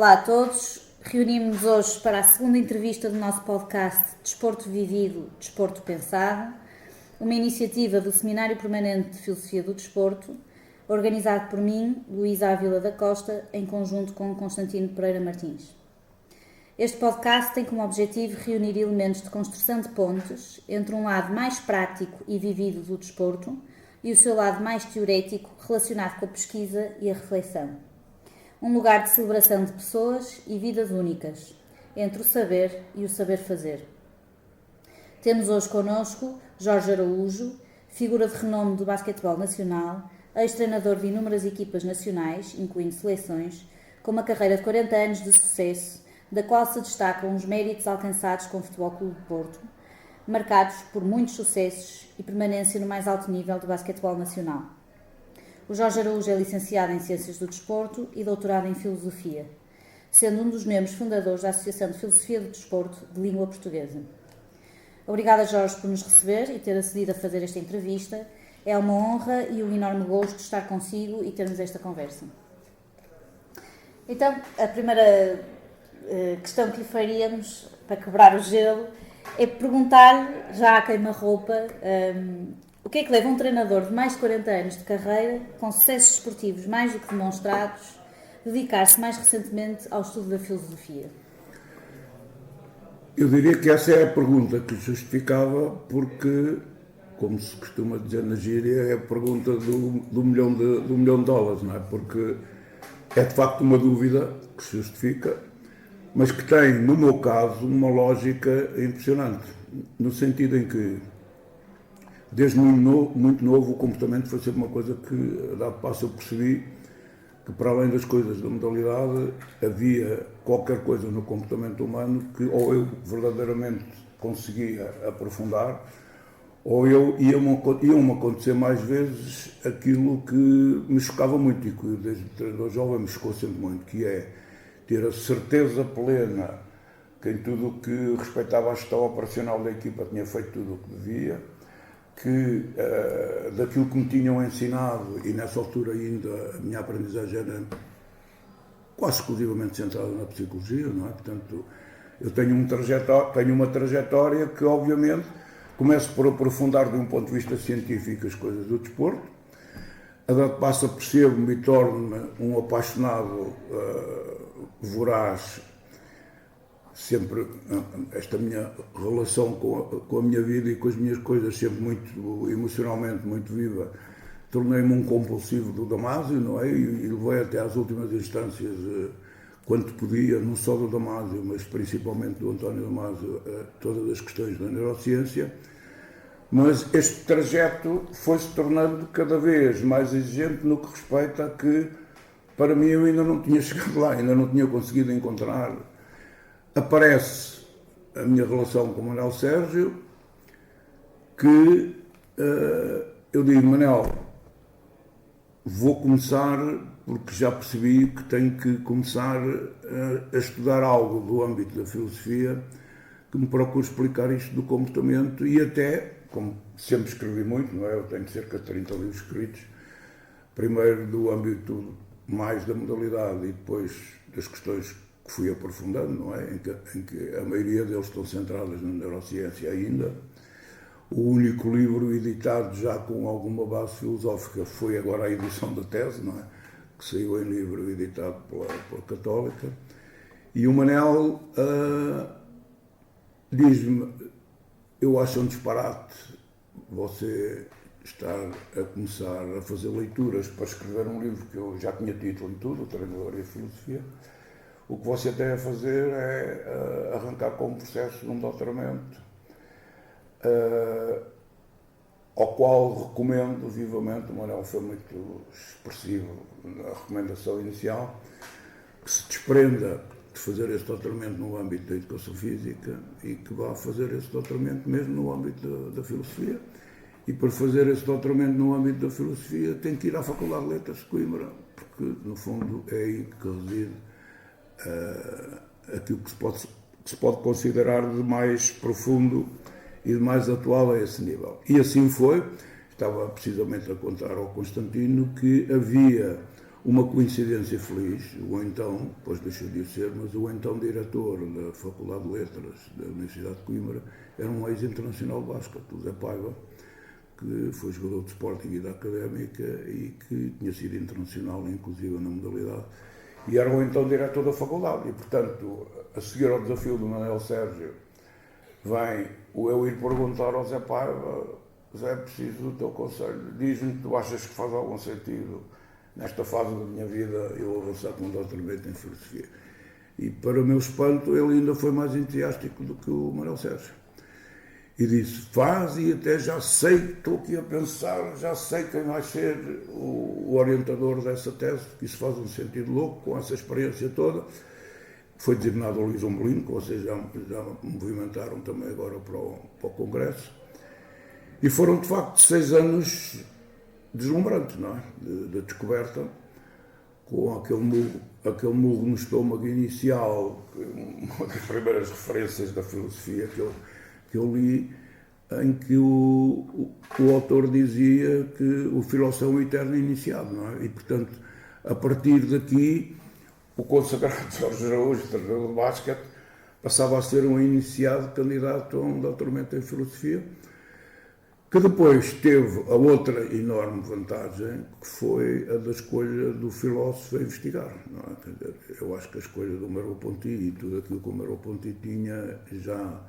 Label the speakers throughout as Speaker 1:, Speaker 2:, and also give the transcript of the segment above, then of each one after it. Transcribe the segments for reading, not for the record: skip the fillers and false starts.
Speaker 1: Olá a todos, reunimos-nos hoje para a segunda entrevista do nosso podcast Desporto Vivido, Desporto Pensado, uma iniciativa do Seminário Permanente de Filosofia do Desporto, organizado por mim, Luísa Ávila da Costa, em conjunto com Constantino Pereira Martins. Este podcast tem como objetivo reunir elementos de construção de pontes entre um lado mais prático e vivido do desporto e o seu lado mais teorético relacionado com a pesquisa e a reflexão. Um lugar de celebração de pessoas e vidas únicas, entre o saber e o saber fazer. Temos hoje connosco Jorge Araújo, figura de renome do basquetebol nacional, ex-treinador de inúmeras equipas nacionais, incluindo seleções, com uma carreira de 40 anos de sucesso, da qual se destacam os méritos alcançados com o Futebol Clube de Porto, marcados por muitos sucessos e permanência no mais alto nível do basquetebol nacional. O Jorge Araújo é licenciado em Ciências do Desporto e doutorado em Filosofia, sendo um dos membros fundadores da Associação de Filosofia do Desporto de Língua Portuguesa. Obrigada, Jorge, por nos receber e ter acedido a fazer esta entrevista. É uma honra e um enorme gosto estar consigo e termos esta conversa. Então, a primeira questão que lhe faríamos, para quebrar o gelo, é perguntar-lhe, já a queima-roupa, o que é que leva um treinador de mais de 40 anos de carreira, com sucessos esportivos mais do que demonstrados, dedicar-se mais recentemente ao estudo da filosofia?
Speaker 2: Eu diria que essa é a pergunta que justificava, porque, como se costuma dizer na gíria, é a pergunta do milhão de dólares, não é? Porque é de facto uma dúvida que se justifica, mas que tem, no meu caso, uma lógica impressionante, no sentido em que, desde muito novo, o comportamento foi sempre uma coisa que, a dado passo, eu percebi que, para além das coisas da modalidade, havia qualquer coisa no comportamento humano que ou eu verdadeiramente conseguia aprofundar, ou iam-me acontecer mais vezes aquilo que me chocava muito, e que desde treinador jovem me chocou sempre muito, que é ter a certeza plena que em tudo o que respeitava a gestão operacional da equipa tinha feito tudo o que devia, que daquilo que me tinham ensinado, e nessa altura ainda a minha aprendizagem era quase exclusivamente centrada na psicologia, não é? Portanto, eu tenho uma trajetória que, obviamente, começo por aprofundar de um ponto de vista científico as coisas do desporto, a dado passo percebo-me e torno-me um apaixonado voraz, sempre esta minha relação com a minha vida e com as minhas coisas, sempre muito emocionalmente muito viva, tornei-me um compulsivo do Damásio, não é? E levei até às últimas instâncias, quanto podia, não só do Damásio, mas principalmente do António Damásio, todas as questões da neurociência. Mas este trajeto foi-se tornando cada vez mais exigente no que respeita a que, para mim, eu ainda não tinha chegado lá, ainda não tinha conseguido encontrar. Aparece a minha relação com o Manuel Sérgio, que eu digo, Manuel, vou começar, porque já percebi que tenho que começar a estudar algo do âmbito da filosofia que me procure explicar isto do comportamento, e até, como sempre escrevi muito, não é? Eu tenho cerca de 30 livros escritos, primeiro do âmbito mais da modalidade e depois das questões que fui aprofundando, não é? Em que a maioria deles estão centradas na neurociência ainda. O único livro editado já com alguma base filosófica foi agora a edição da tese, não é? Que saiu em livro editado pela Católica. E o Manel diz-me, eu acho um disparate você estar a começar a fazer leituras para escrever um livro que eu já tinha título e tudo, o Treinador e a Filosofia. O que você tem a fazer é arrancar com um processo de um doutoramento, ao qual recomendo vivamente, o Manuel foi muito expressivo na recomendação inicial, que se desprenda de fazer esse doutoramento no âmbito da educação física e que vá fazer esse doutoramento mesmo no âmbito da filosofia. E para fazer esse doutoramento no âmbito da filosofia tem que ir à Faculdade de Letras de Coimbra, porque no fundo é aí que reside aquilo que se pode considerar de mais profundo e de mais atual a esse nível. E assim foi. Estava precisamente a contar ao Constantino que havia uma coincidência feliz, o então, depois deixou de ser, mas o então diretor da Faculdade de Letras da Universidade de Coimbra era um ex-internacional de basquete, o Zé Paiva, que foi jogador de Sporting e da Académica e que tinha sido internacional, inclusive na modalidade, e era o então diretor da faculdade. E, portanto, a seguir ao desafio do Manuel Sérgio, vem o eu ir perguntar ao Zé Paiva: Zé, preciso do teu conselho, diz-me, tu achas que faz algum sentido nesta fase da minha vida eu avançar com um doutoramento em filosofia? E, para o meu espanto, ele ainda foi mais entusiástico do que o Manuel Sérgio. E disse: faz, e até já sei, estou aqui a pensar, já sei quem vai ser o orientador dessa tese, que isso faz um sentido louco, com essa experiência toda. Foi designado o Luís Ombelino, que vocês já movimentaram também agora para o Congresso. E foram, de facto, 6 anos deslumbrantes, não é? De descoberta, com aquele murro no estômago inicial, uma das primeiras referências da filosofia que eu li, em que o autor dizia que o filósofo é um eterno iniciado, não é? E, portanto, a partir daqui, o consagrado Jorge Araújo, treinador de basquete, passava a ser um iniciado candidato a um doutoramento em filosofia, que depois teve a outra enorme vantagem, que foi a da escolha do filósofo a investigar. Não é? Quer dizer, eu acho que a escolha do Merleau-Ponty e tudo aquilo que o Merleau-Ponty tinha já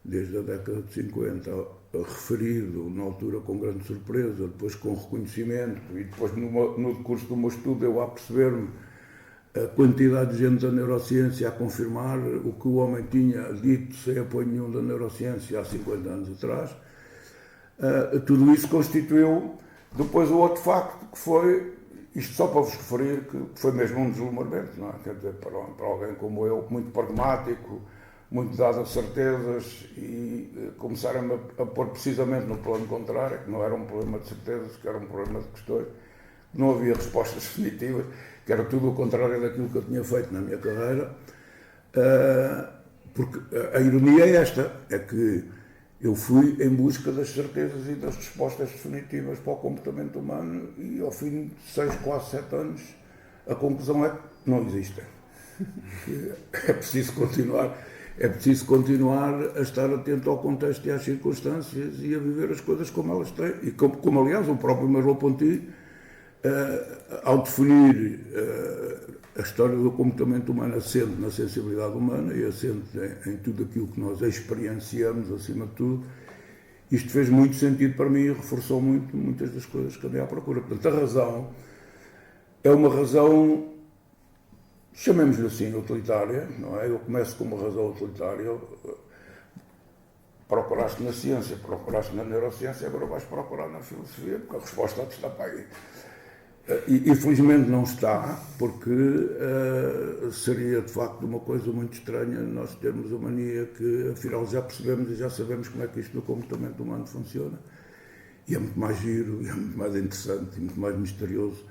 Speaker 2: desde a década de 50, referido na altura com grande surpresa, depois com reconhecimento, e depois no decurso do meu estudo eu a perceber-me a quantidade de gente da neurociência a confirmar o que o homem tinha dito sem apoio nenhum da neurociência há 50 anos atrás. Tudo isso constituiu depois o outro facto, que foi, isto só para vos referir, que foi mesmo um deslumbramento, não é? Quer dizer, para alguém como eu, muito pragmático, muito dado a certezas, e começaram a pôr precisamente no plano contrário, que não era um problema de certezas, que era um problema de questões, não havia respostas definitivas, que era tudo o contrário daquilo que eu tinha feito na minha carreira, porque a ironia é esta, é que eu fui em busca das certezas e das respostas definitivas para o comportamento humano e, ao fim de 6, quase 7 anos, a conclusão é que não existem. É preciso continuar a estar atento ao contexto e às circunstâncias e a viver as coisas como elas têm. E como aliás, o próprio Merleau-Ponty, ao definir a história do comportamento humano assente na sensibilidade humana e assente em tudo aquilo que nós experienciamos, acima de tudo, isto fez muito sentido para mim e reforçou muitas das coisas que andei à procura. Portanto, a razão é uma razão, chamemos-lhe assim, utilitária, não é? Eu começo com uma razão utilitária. Procuraste na ciência, procuraste na neurociência, agora vais procurar na filosofia, porque a resposta está para aí. E infelizmente não está, porque seria de facto uma coisa muito estranha nós termos a mania que afinal já percebemos e já sabemos como é que isto do comportamento humano funciona. E é muito mais giro, e é muito mais interessante e muito mais misterioso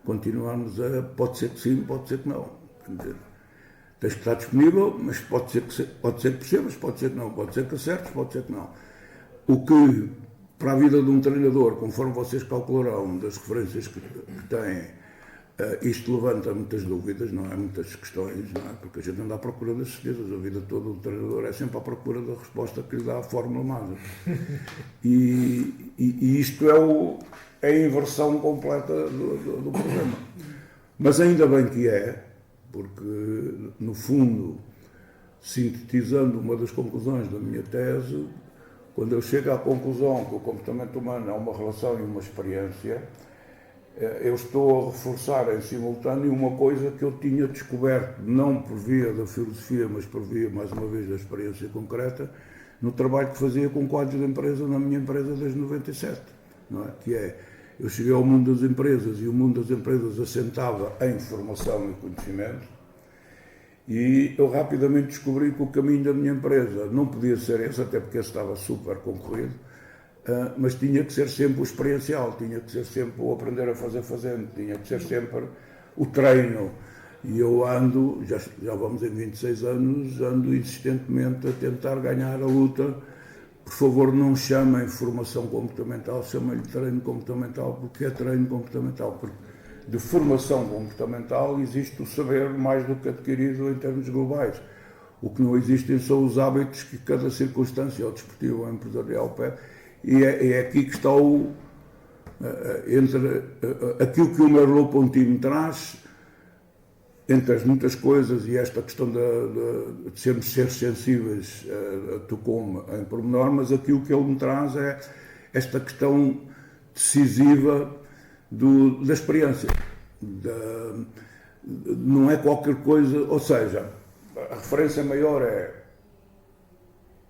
Speaker 2: continuarmos a pode ser que sim, pode ser que não. Quer dizer, tens que estar disponível, mas pode ser que percebas, pode ser que não, pode ser que acertes, pode ser que não. O que para a vida de um treinador, conforme vocês calcularão das referências que têm, isto levanta muitas dúvidas, não é? Muitas questões, não é? Porque a gente anda à procura das certezas, a vida toda do treinador é sempre à procura da resposta que lhe dá a fórmula mágica. E isto é a inversão completa do problema. Mas ainda bem que é, porque, no fundo, sintetizando uma das conclusões da minha tese, quando eu chego à conclusão que o comportamento humano é uma relação e uma experiência, eu estou a reforçar em simultâneo uma coisa que eu tinha descoberto, não por via da filosofia, mas por via, mais uma vez, da experiência concreta, no trabalho que fazia com quadros de empresa na minha empresa desde 97, não é? Que é, eu cheguei ao mundo das empresas e o mundo das empresas assentava em formação e conhecimento. E eu rapidamente descobri que o caminho da minha empresa não podia ser esse, até porque esse estava super concorrido, mas tinha que ser sempre o experiencial, tinha que ser sempre o aprender a fazer fazendo, tinha que ser sempre o treino. E eu ando, já vamos em 26 anos, ando insistentemente a tentar ganhar a luta. Por favor, não chamem formação comportamental, chamem-lhe treino comportamental, porque é treino comportamental. Porque de formação comportamental existe o saber mais do que adquirido em termos globais. O que não existem são os hábitos que cada circunstância, ou desportivo ou empresarial, pede. E é aqui que está entre aquilo que o Merleau-Ponty traz, entre as muitas coisas, e esta questão de sermos seres sensíveis, tocou-me em pormenor, mas aquilo que ele me traz é esta questão decisiva da experiência. Não é qualquer coisa, ou seja, a referência maior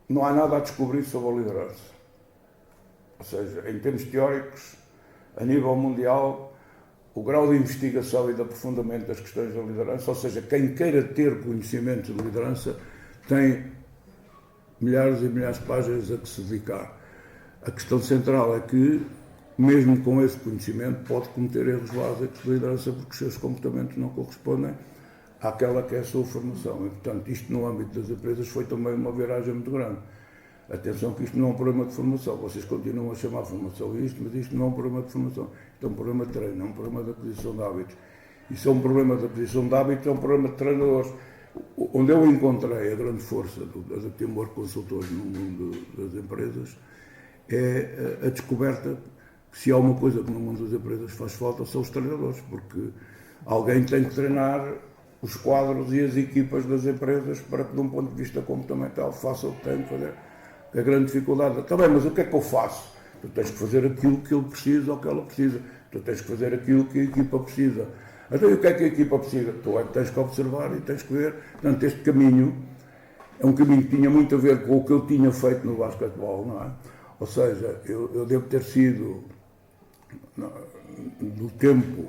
Speaker 2: não há nada a descobrir sobre a liderança. Ou seja, em termos teóricos, a nível mundial, o grau de investigação e de aprofundamento das questões da liderança, ou seja, quem queira ter conhecimento de liderança, tem milhares e milhares de páginas a que se dedicar. A questão central é que, mesmo com esse conhecimento, pode cometer erros básicos de liderança porque os seus comportamentos não correspondem àquela que é a sua formação. E, portanto, isto no âmbito das empresas foi também uma viragem muito grande. Atenção que isto não é um problema de formação, vocês continuam a chamar formação isto, mas isto não é um problema de formação, isto é um problema de treino, é um problema de aquisição de hábitos. E se é um problema de aquisição de hábitos, é um problema de treinadores. Onde eu encontrei a grande força da Teamwork Consultores no mundo das empresas é a descoberta que se há uma coisa que no mundo das empresas faz falta são os treinadores, porque alguém tem que treinar os quadros e as equipas das empresas para que, de um ponto de vista comportamental, faça o que tem que fazer. A grande dificuldade está bem, mas o que é que eu faço? Tu tens que fazer aquilo que ele precisa ou que ela precisa. Tu tens que fazer aquilo que a equipa precisa. Então, e o que é que a equipa precisa? Tu é que tens que observar e tens que ver. Portanto, este caminho é um caminho que tinha muito a ver com o que eu tinha feito no basquetebol, não é? Ou seja, eu devo ter sido, no tempo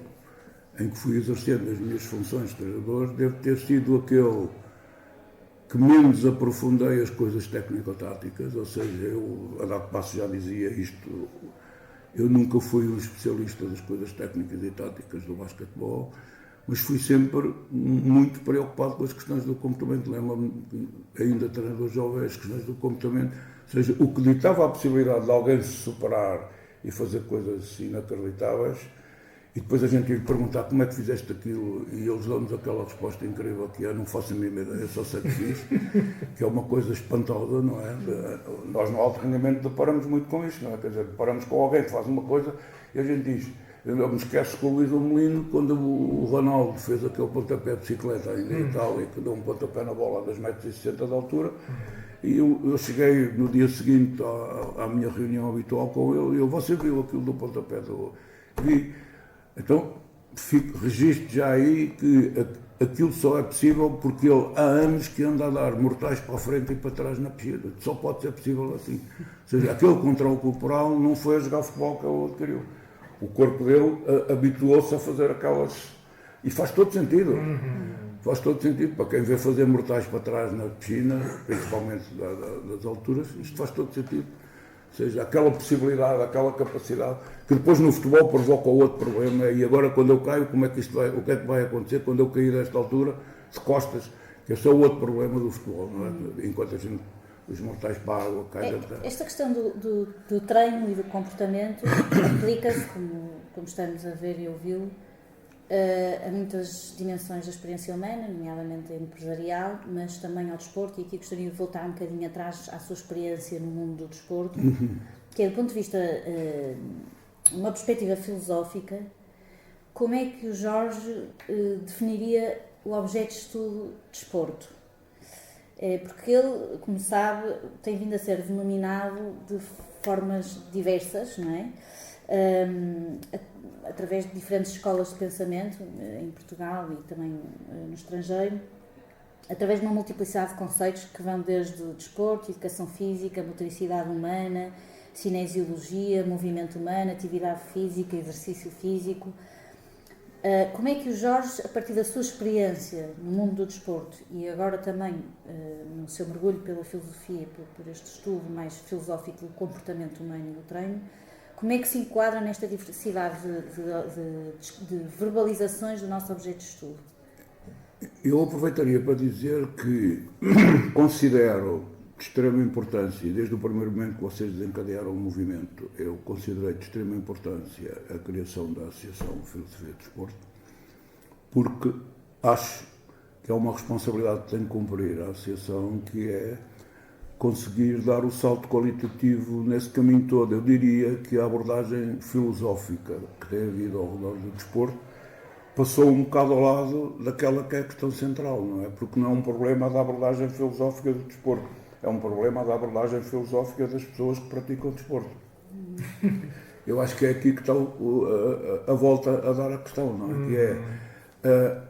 Speaker 2: em que fui exercendo as minhas funções de treinador, devo ter sido aquele que menos aprofundei as coisas técnico-táticas, ou seja, eu, a dado passo, já dizia isto, eu nunca fui um especialista das coisas técnicas e táticas do basquetebol, mas fui sempre muito preocupado com as questões do comportamento. Lembro-me, ainda treinador jovem, as questões do comportamento, ou seja, o que ditava a possibilidade de alguém se superar e fazer coisas inacreditáveis. E depois a gente ia lhe perguntar como é que fizeste aquilo e eles dão-nos aquela resposta incrível que é: não faço a mínima ideia, só sei que fiz, que é uma coisa espantosa, não é? Nós no alto rendimento deparamos muito com isto, não é? Quer dizer, deparamos com alguém que faz uma coisa e a gente diz, eu me esqueço com o Luís Amelino, quando o Ronaldo fez aquele pontapé de bicicleta ainda em Itália, que deu um pontapé na bola a 2,60 m de altura, e eu cheguei no dia seguinte à minha reunião habitual com ele e você viu aquilo do pontapé do... Vi. Então, registro já aí que aquilo só é possível porque ele há anos que anda a dar mortais para a frente e para trás na piscina. Só pode ser possível assim. Ou seja, aquele controle corporal não foi a jogar futebol que ele adquiriu. O corpo dele habituou-se a fazer aquelas... E faz todo sentido. Faz todo sentido. Para quem vê fazer mortais para trás na piscina, principalmente das alturas, isto faz todo sentido. Ou seja, aquela possibilidade, aquela capacidade, que depois no futebol provoca outro problema, e agora quando eu caio, como é que isto vai, o que é que vai acontecer quando eu cair desta altura, de costas, que esse é o outro problema do futebol, não é? Enquanto a gente, os mortais para a água caem da terra.
Speaker 1: Esta questão do treino e do comportamento aplica-se, como estamos a ver e ouvi-lo, a muitas dimensões da experiência humana, nomeadamente a empresarial, mas também ao desporto, e aqui gostaria de voltar um bocadinho atrás à sua experiência no mundo do desporto, que é, do ponto de vista, uma perspectiva filosófica, como é que o Jorge definiria o objeto de estudo de desporto? Porque ele, como sabe, tem vindo a ser denominado de formas diversas, não é? Através de diferentes escolas de pensamento, em Portugal e também no estrangeiro, através de uma multiplicidade de conceitos que vão desde desporto, educação física, motricidade humana, cinesiologia, movimento humano, atividade física, exercício físico. Como é que o Jorge, a partir da sua experiência no mundo do desporto e agora também no seu mergulho pela filosofia, por este estudo mais filosófico do comportamento humano e do treino, como é que se enquadra nesta diversidade de verbalizações do nosso objeto de estudo?
Speaker 2: Eu aproveitaria para dizer que considero de extrema importância, e desde o primeiro momento que vocês desencadearam o movimento, eu considerei de extrema importância a criação da Associação Filosofia do Desporto, porque acho que é uma responsabilidade que tem de cumprir a Associação, que é conseguir dar o salto qualitativo nesse caminho todo. Eu diria que a abordagem filosófica que tem havido ao redor do desporto passou um bocado ao lado daquela que é a questão central, não é? Porque não é um problema da abordagem filosófica do desporto, é um problema da abordagem filosófica das pessoas que praticam o desporto. Eu acho que é aqui que está a volta a dar a questão, não é? Que é,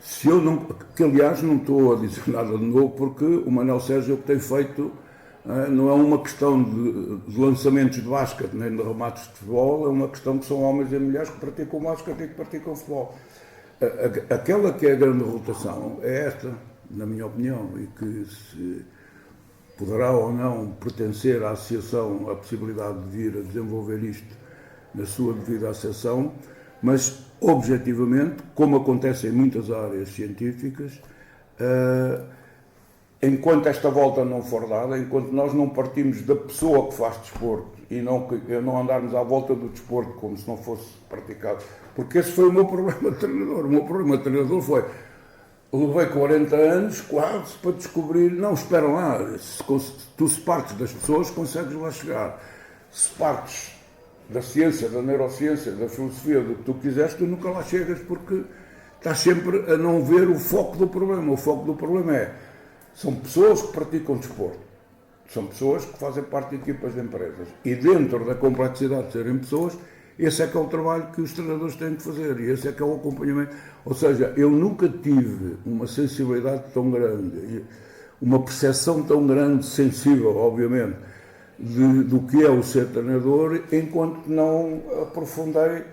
Speaker 2: se eu não, que aliás não estou a dizer nada de novo, porque o Manuel Sérgio o que tem feito não é uma questão de lançamentos de basquete nem de remates de futebol, é uma questão que são homens e mulheres que praticam basquete e que praticam futebol. Aquela que é a grande rotação é esta, na minha opinião, e que se poderá ou não pertencer à associação a possibilidade de vir a desenvolver isto na sua devida acessão, mas objetivamente, como acontece em muitas áreas científicas, enquanto esta volta não for dada, enquanto nós não partimos da pessoa que faz desporto e não andarmos à volta do desporto como se não fosse praticado, porque esse foi o meu problema de treinador. O meu problema de treinador foi, levei 40 anos quase para descobrir, não, espera lá, tu se partes das pessoas consegues lá chegar, se partes da ciência, da neurociência, da filosofia, do que tu quiseres, tu nunca lá chegas porque estás sempre a não ver o foco do problema. O foco do problema são pessoas que praticam desporto, são pessoas que fazem parte de equipas de empresas e dentro da complexidade de serem pessoas, esse é que é o trabalho que os treinadores têm que fazer e esse é que é o acompanhamento. Ou seja, eu nunca tive uma sensibilidade tão grande, uma percepção tão grande, sensível, obviamente, do que é o ser treinador, enquanto não aprofundei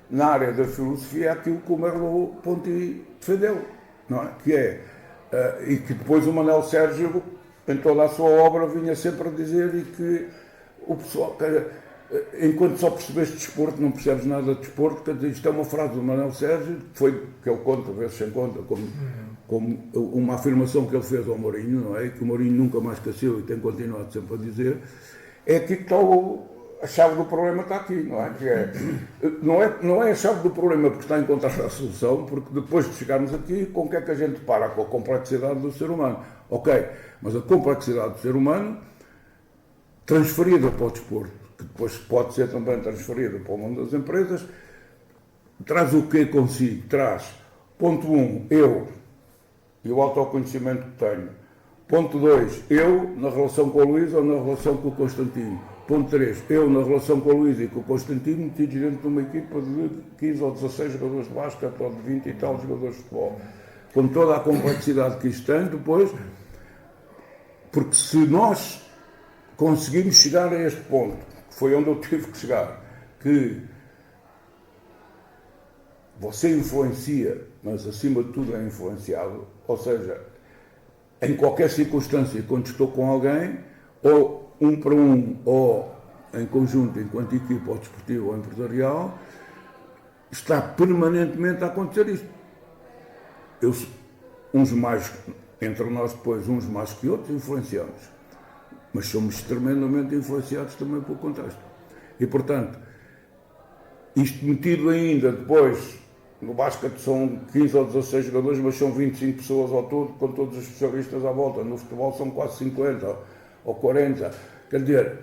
Speaker 2: na área da filosofia aquilo que o Merleau-Ponty defendeu, não é? Que é, e que depois o Manuel Sérgio, em toda a sua obra, vinha sempre a dizer, e que o pessoal, enquanto só percebeste desporto, não percebes nada de desporto. Quer dizer, isto é uma frase do Manuel Sérgio, que ele conta, vezes sem conta, como uma afirmação que ele fez ao Mourinho, não é? E que o Mourinho nunca mais esqueceu e tem continuado sempre a dizer. É aqui que está a chave do problema, está aqui, não é? Não é a chave do problema porque está a encontrar a solução, porque depois de chegarmos aqui, com o que é que a gente para? Com a complexidade do ser humano. Ok, mas a complexidade do ser humano transferida para o desporto, que depois pode ser também transferida para o mundo das empresas, traz o que consigo? Traz, ponto 1, eu e o autoconhecimento que tenho. Ponto 2, eu na relação com o Luís ou na relação com o Constantino. Ponto 3, eu na relação com o Luís e com o Constantino metidos dentro de uma equipa de 15 ou 16 jogadores de basquete ou de 20 e tal jogadores de futebol. Com toda a complexidade que isto tem, depois, porque se nós conseguimos chegar a este ponto, que foi onde eu tive que chegar, que você influencia, mas acima de tudo é influenciado, ou seja, em qualquer circunstância, quando estou com alguém, ou um para um, ou em conjunto, enquanto equipa, ou desportivo ou empresarial, está permanentemente a acontecer isto. Uns mais, entre nós depois, uns mais que outros, influenciamos. Mas somos tremendamente influenciados também pelo contexto. E, portanto, isto metido ainda depois, no basquete são 15 ou 16 jogadores, mas são 25 pessoas ao todo, com todos os especialistas à volta. No futebol são quase 50 ou 40. Quer dizer,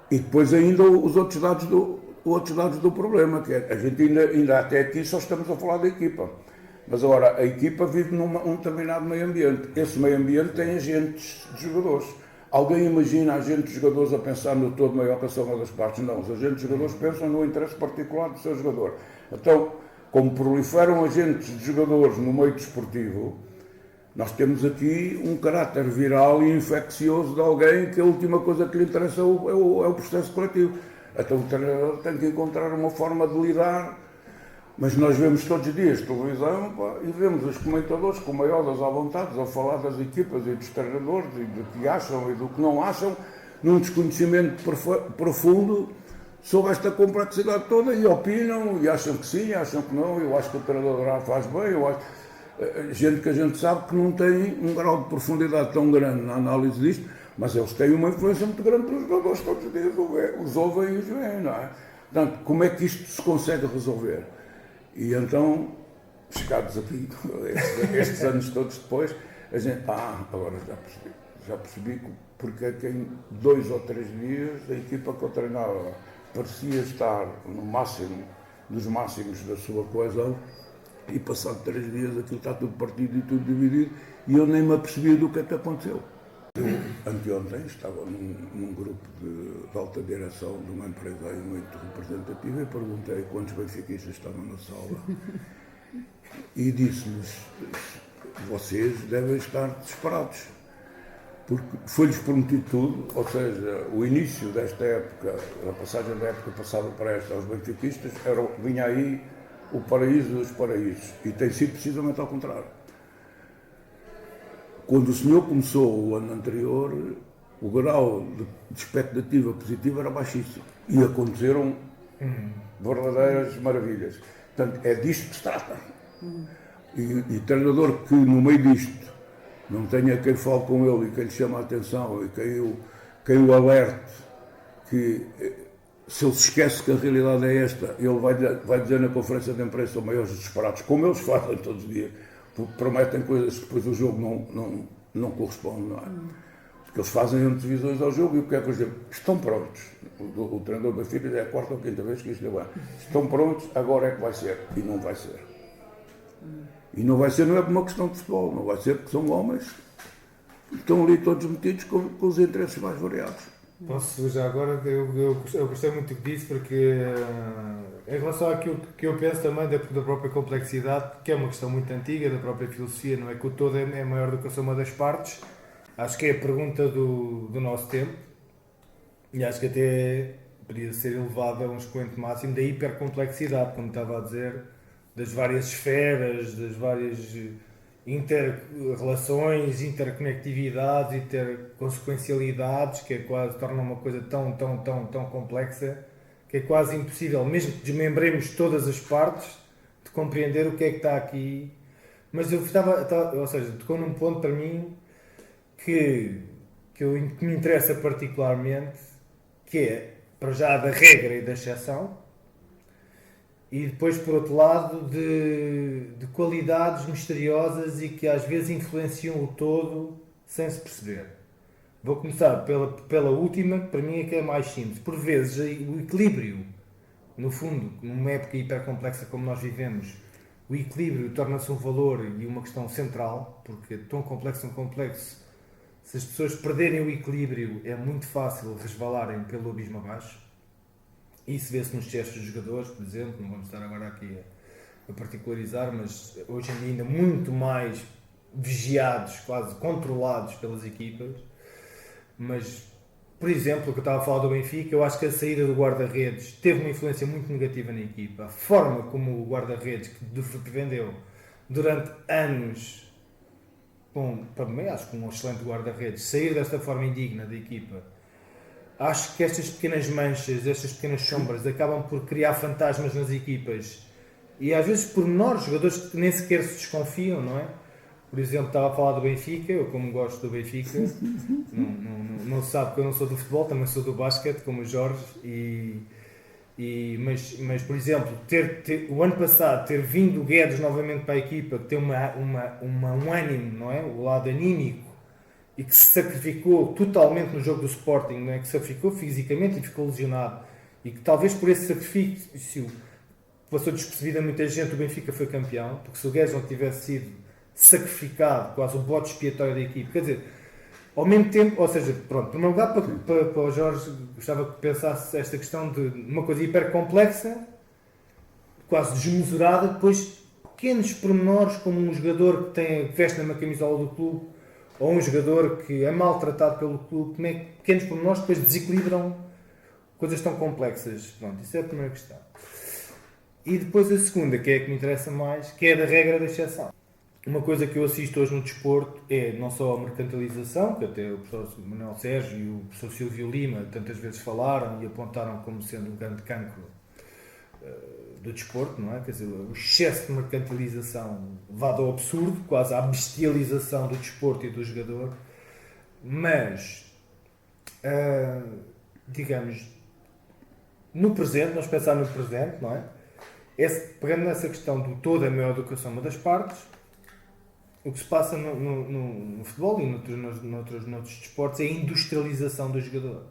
Speaker 2: e depois ainda os outros dados do problema, que é, a gente ainda até aqui só estamos a falar da equipa. Mas agora, a equipa vive num determinado meio ambiente. Esse meio ambiente tem agentes de jogadores. Alguém imagina agentes de jogadores a pensar no todo maior que a soma das partes? Não, os agentes de jogadores pensam no interesse particular do seu jogador. Então, como proliferam agentes de jogadores no meio desportivo, nós temos aqui um caráter viral e infeccioso de alguém que a última coisa que lhe interessa é o processo coletivo. Então o treinador tem que encontrar uma forma de lidar. Mas nós vemos todos os dias televisão, pá, e vemos os comentadores com maior das à vontade a falar das equipas e dos treinadores e do que acham e do que não acham, num desconhecimento profundo sobre esta complexidade toda, e opinam e acham que sim, acham que não. Eu acho que o treinador faz bem, eu acho. gente que a gente sabe que não tem um grau de profundidade tão grande na análise disto, mas eles têm uma influência muito grande pelos jogadores todos os dias, os ouvem e os veem, não é? Portanto, como é que isto se consegue resolver? E então, chegados aqui, estes anos todos depois, a gente, agora já percebi porque é que em 2 ou 3 dias a equipa que eu treinava parecia estar no máximo dos máximos da sua coesão e passado 3 dias aquilo está tudo partido e tudo dividido e eu nem me apercebi do que é que aconteceu. Eu, anteontem, estava num grupo de alta direção de uma empresa aí muito representativa e perguntei quantos benfiquistas estavam na sala e disse-lhes, vocês devem estar desesperados, porque foi-lhes prometido tudo, ou seja, o início desta época, a passagem da época passada para esta aos benfiquistas, vinha aí o paraíso dos paraísos, e tem sido precisamente ao contrário. Quando o senhor começou o ano anterior, o grau de expectativa positiva era baixíssimo, e aconteceram verdadeiras maravilhas. Portanto, é disto que se trata. E treinador que no meio disto não tenha quem fale com ele e quem lhe chama a atenção e quem o alerte que se ele se esquece que a realidade é esta, ele vai dizer na conferência de imprensa são maiores disparados, como eles fazem todos os dias, porque prometem coisas que depois o jogo não corresponde, não é? Porque eles fazem antevisões ao jogo e o que é que eles dizem? Estão prontos. O treinador da Benfica é a 4ª ou 5ª vez que isto é bem. Estão prontos, agora é que vai ser. E não vai ser. E não vai ser, não é por uma questão de futebol, não vai ser porque são homens que estão ali todos metidos com os interesses mais variados.
Speaker 3: Posso já agora, eu gostei muito disso porque em relação àquilo que eu penso também da própria complexidade, que é uma questão muito antiga, da própria filosofia, não é que o todo é maior do que a soma das partes, acho que é a pergunta do nosso tempo e acho que até poderia ser elevada a um expoente máximo da hipercomplexidade, como estava a dizer, das várias esferas, das várias inter-relações, interconectividades, interconsequencialidades, que é quase, torna uma coisa tão complexa, que é quase impossível, mesmo que desmembremos todas as partes, de compreender o que é que está aqui. Mas eu ou seja, tocou num ponto para mim que me interessa particularmente, que é, para já, da regra e da exceção, e depois, por outro lado, de qualidades misteriosas e que às vezes influenciam o todo sem se perceber. Vou começar pela última, que para mim é que é mais simples. Por vezes, o equilíbrio, no fundo, numa época hipercomplexa como nós vivemos, o equilíbrio torna-se um valor e uma questão central, porque é tão complexo, se as pessoas perderem o equilíbrio, é muito fácil resvalarem pelo abismo abaixo. Isso vê-se nos gestos dos jogadores, por exemplo, não vamos estar agora aqui a particularizar, mas hoje em dia ainda muito mais vigiados, quase controlados pelas equipas. Mas, por exemplo, o que eu estava a falar do Benfica, eu acho que a saída do guarda-redes teve uma influência muito negativa na equipa. A forma como o guarda-redes, que vendeu durante anos, para mim, acho que um excelente guarda-redes, sair desta forma indigna da equipa, acho que estas pequenas manchas, estas pequenas sombras acabam por criar fantasmas nas equipas e às vezes por menores jogadores que nem sequer se desconfiam, não é? Por exemplo, estava a falar do Benfica, eu como gosto do Benfica, não se sabe que eu não sou do futebol, também sou do basquete, como o Jorge, mas por exemplo, o ano passado ter vindo o Guedes novamente para a equipa, que tem um ânimo, não é? O lado anímico, e que se sacrificou totalmente no jogo do Sporting, não é? Que se sacrificou fisicamente e ficou lesionado, e que talvez por esse sacrifício passou despercebido a muita gente, o Benfica foi campeão, porque se o Guedes não tivesse sido sacrificado, quase o bote expiatório da equipe, quer dizer, ao mesmo tempo, ou seja, pronto, em primeiro lugar para o Jorge, gostava que pensasse esta questão de uma coisa hiper complexa, quase desmesurada, depois pequenos pormenores, como um jogador que veste na camisola do clube, ou um jogador que é maltratado pelo clube, como é que pequenos pormenores depois desequilibram coisas tão complexas. Pronto, isso é a primeira questão. E depois a segunda, que é a que me interessa mais, que é da regra da exceção. Uma coisa que eu assisto hoje no desporto é não só a mercantilização, que até o professor Manuel Sérgio e o professor Silvio Lima tantas vezes falaram e apontaram como sendo um grande cancro do desporto, não é? Quer dizer, o excesso de mercantilização levado ao absurdo, quase à bestialização do desporto e do jogador, mas, digamos, no presente, nós pensar no presente, não é? Pegando nessa questão do todo a maior educação uma das partes, o que se passa no futebol e noutros desportos é a industrialização do jogador.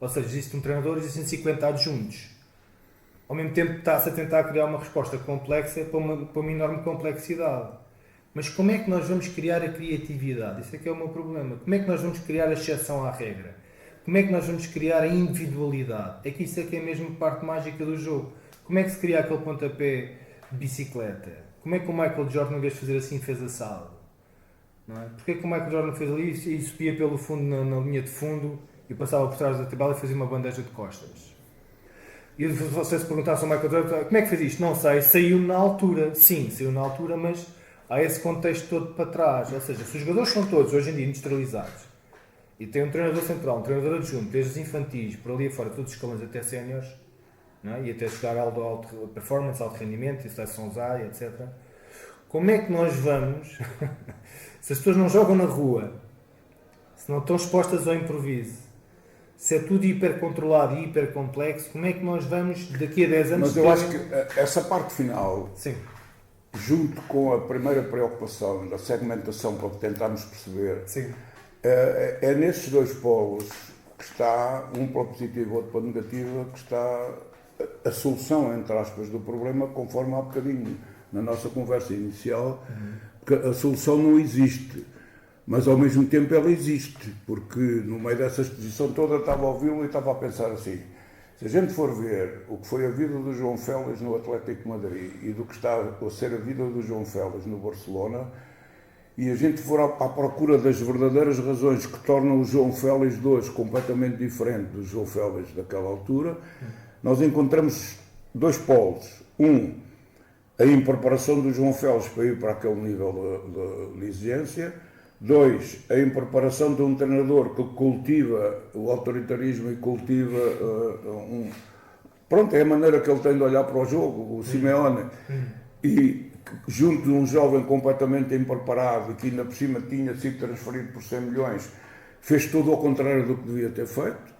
Speaker 3: Ou seja, existe um treinador e existem 50 adjuntos. Ao mesmo tempo está-se a tentar criar uma resposta complexa para uma enorme complexidade. Mas como é que nós vamos criar a criatividade? Isso é que é o meu problema. Como é que nós vamos criar a exceção à regra? Como é que nós vamos criar a individualidade? É que isso é que é mesmo parte mágica do jogo. Como é que se cria aquele pontapé de bicicleta? Como é que o Michael Jordan, em vez de fazer assim, fez assado? Não é? Porquê que o Michael Jordan fez ali e subia pelo fundo, na linha de fundo, e passava por trás da tabela e fazia uma bandeja de costas? E você se perguntasse ao Michael Jordan, como é que fez isto? Não sei, saiu na altura. Sim, saiu na altura, mas há esse contexto todo para trás. Ou seja, se os jogadores são todos, hoje em dia, industrializados, e tem um treinador central, um treinador adjunto, desde os infantis, por ali afora, todos os escalões até séniores, não é? E até chegar ao alto performance, alto rendimento, seleções A, etc. Como é que nós vamos, se as pessoas não jogam na rua, se não estão expostas ao improviso, se é tudo hipercontrolado e hipercomplexo, como é que nós vamos daqui a 10 anos...
Speaker 2: Mas eu acho que essa parte final,
Speaker 3: sim,
Speaker 2: junto com a primeira preocupação da segmentação para tentarmos perceber,
Speaker 3: sim,
Speaker 2: é nesses dois polos que está, um para o positivo e outro para o negativo, que está a solução, entre aspas, do problema, conforme há bocadinho na nossa conversa inicial, que a solução não existe, mas ao mesmo tempo ela existe, porque no meio dessa exposição toda estava a ouvi-lo e estava a pensar assim: se a gente for ver o que foi a vida do João Félix no Atlético de Madrid e do que está a ser a vida do João Félix no Barcelona, e a gente for à procura das verdadeiras razões que tornam o João Félix de hoje completamente diferente do João Félix daquela altura, nós encontramos dois polos. Um, a impreparação do João Félix para ir para aquele nível de exigência. Dois, a impreparação de um treinador que cultiva o autoritarismo e cultiva pronto, é a maneira que ele tem de olhar para o jogo, o Simeone. E junto de um jovem completamente impreparado e que ainda por cima tinha sido transferido por 100 milhões, fez tudo ao contrário do que devia ter feito.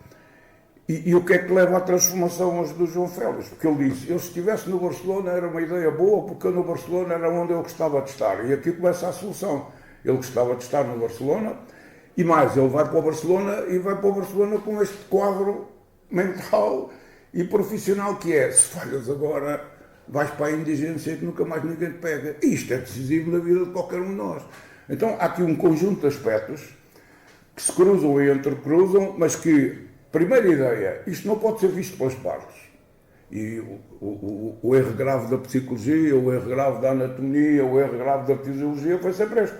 Speaker 2: E o que é que leva à transformação hoje do João Félix? Porque ele disse: eu se estivesse no Barcelona era uma ideia boa, porque eu no Barcelona era onde eu gostava de estar. E aqui começa a solução. Ele gostava de estar no Barcelona, e mais, ele vai para o Barcelona e vai para o Barcelona com este quadro mental e profissional que é: se falhas agora, vais para a indigência e que nunca mais ninguém te pega. E isto é decisivo na vida de qualquer um de nós. Então há aqui um conjunto de aspectos que se cruzam e entrecruzam, mas que, primeira ideia, isto não pode ser visto pelas partes. E o erro grave da psicologia, o erro grave da anatomia, o erro grave da fisiologia foi sempre este: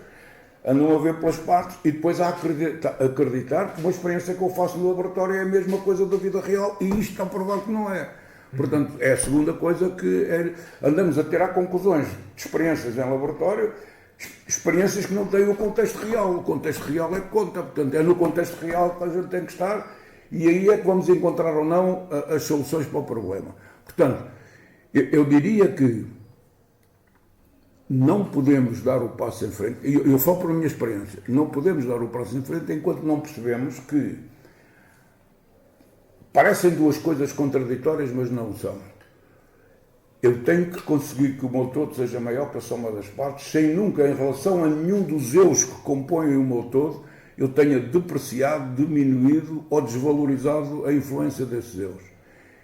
Speaker 2: a não haver pelas partes, e depois a acreditar que uma experiência que eu faço no laboratório é a mesma coisa da vida real, e isto está provado que não é. Portanto, é a segunda coisa que andamos a tirar conclusões de experiências em laboratório, experiências que não têm o contexto real. O contexto real é que conta, portanto, é no contexto real que a gente tem que estar, e aí é que vamos encontrar ou não as soluções para o problema. Portanto, eu diria que não podemos dar o passo em frente, eu falo por minha experiência, não podemos dar o passo em frente enquanto não percebemos que parecem duas coisas contraditórias, mas não são. Eu tenho que conseguir que o meu todo seja maior que a soma das partes, sem nunca, em relação a nenhum dos eus que compõem o meu todo, eu tenha depreciado, diminuído ou desvalorizado a influência desses eus.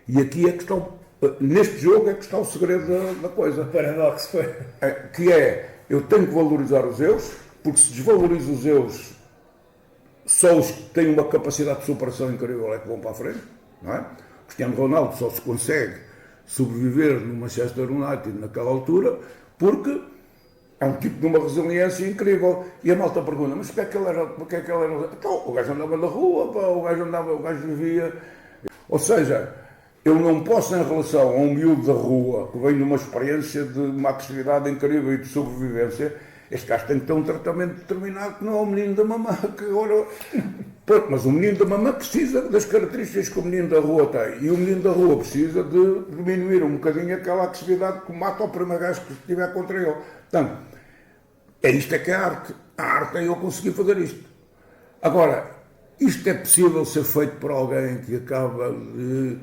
Speaker 2: E aqui é que estão, neste jogo é que está o segredo da coisa.
Speaker 3: O paradoxo foi.
Speaker 2: Que é, eu tenho que valorizar os eus, porque se desvalorizo os eus, só os que têm uma capacidade de superação incrível é que vão para a frente, não é? Cristiano Ronaldo só se consegue sobreviver no Manchester United naquela altura porque é um tipo de uma resiliência incrível. E a malta pergunta: mas porque é que ele era? Então, o gajo andava na rua, pá, o gajo vivia. Ou seja, eu não posso, em relação a um miúdo da rua que vem de uma experiência de uma agressividade incrível e de sobrevivência, este gajo tem que ter um tratamento determinado, que não é o menino da mamã, que agora Pronto, mas o menino da mamã precisa das características que o menino da rua tem. E o menino da rua precisa de diminuir um bocadinho aquela agressividade que mata o primeiro gajo que estiver contra ele. Portanto, isto é que é a arte. A arte é eu conseguir fazer isto. Agora, isto é possível ser feito por alguém que acaba de